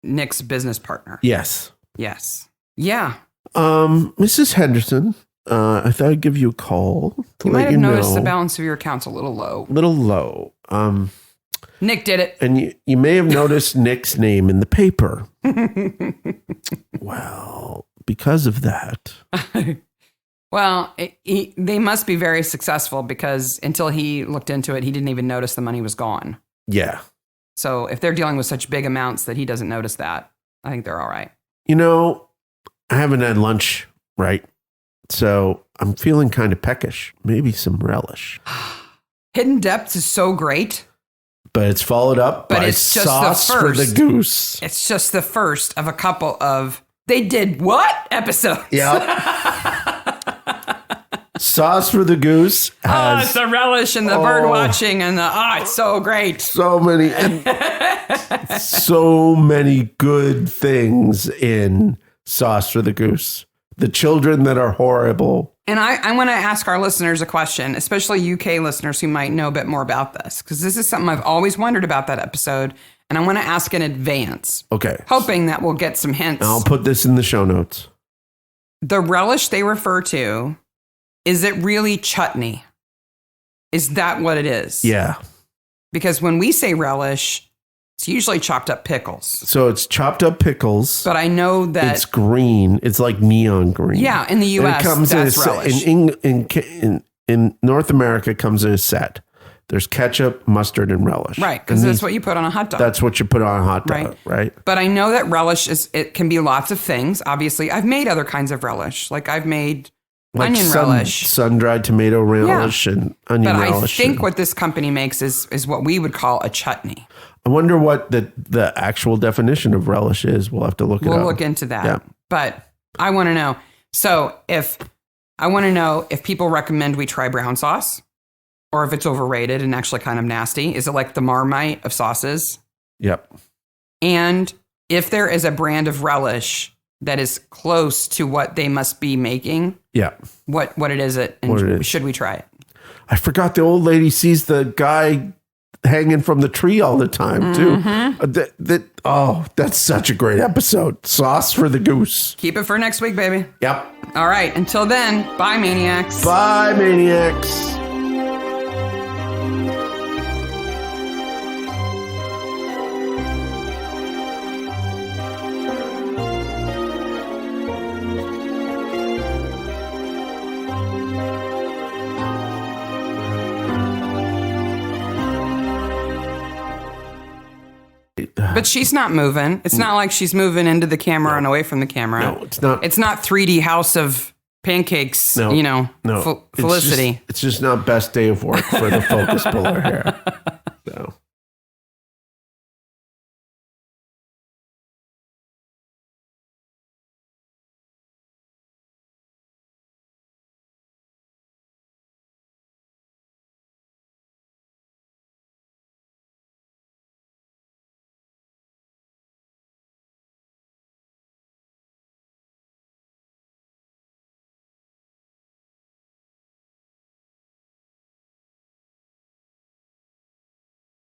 Nick's business partner. Yes. Yes. Yeah. Mrs. Henderson, I thought I'd give you a call. You might have noticed the balance of your account's a little low. Nick did it. And you may have noticed Nick's name in the paper. Well, because of that. Well, they must be very successful because until he looked into it, he didn't even notice the money was gone. Yeah. So if they're dealing with such big amounts that he doesn't notice that, I think they're all right. You know, I haven't had lunch, right? So I'm feeling kind of peckish. Maybe some relish. Hidden Depths is so great. But it's followed up by Sauce for the Goose. It's just the first of a couple of They Did What episodes. Yep. Sauce for the Goose has... it's the relish and the bird watching and it's so great. So many good things in Sauce for the Goose. The children that are horrible. And I want to ask our listeners a question, especially UK listeners who might know a bit more about this, because this is something I've always wondered about that episode, and I want to ask in advance. Okay. Hoping that we'll get some hints. I'll put this in the show notes. The relish they refer to, is it really chutney? Is that what it is? Yeah. Because when we say relish, it's usually chopped up pickles. So it's chopped up pickles. But I know that... It's green. It's like neon green. Yeah, in the U.S., that's relish. In North America, it comes in a set. There's ketchup, mustard, and relish. Right, because that's what you put on a hot dog. That's what you put on a hot dog, right? But I know that relish it can be lots of things. Obviously, I've made other kinds of relish. Like I've made onion relish. Sun-dried tomato relish and onion relish. But I think what this company makes is what we would call a chutney. I wonder what the actual definition of relish is. We'll have to look it up. We'll look into that. Yeah. But I want to know. So I want to know if people recommend we try brown sauce or if it's overrated and actually kind of nasty. Is it like the Marmite of sauces? Yep. And if there is a brand of relish that is close to what they must be making. Yeah. What it is and what it is. Should we try it? I forgot the old lady sees the guy hanging from the tree all the time too. Mm-hmm. That's such a great episode. Sauce for the Goose. Keep it for next week, baby. Yep. All right. Until then, bye, Maniacs. Bye, Maniacs. But she's not moving. It's not like she's moving into the camera and away from the camera. No, it's not. It's not 3D House of Pancakes, Felicity. It's just not best day of work for the focus puller here.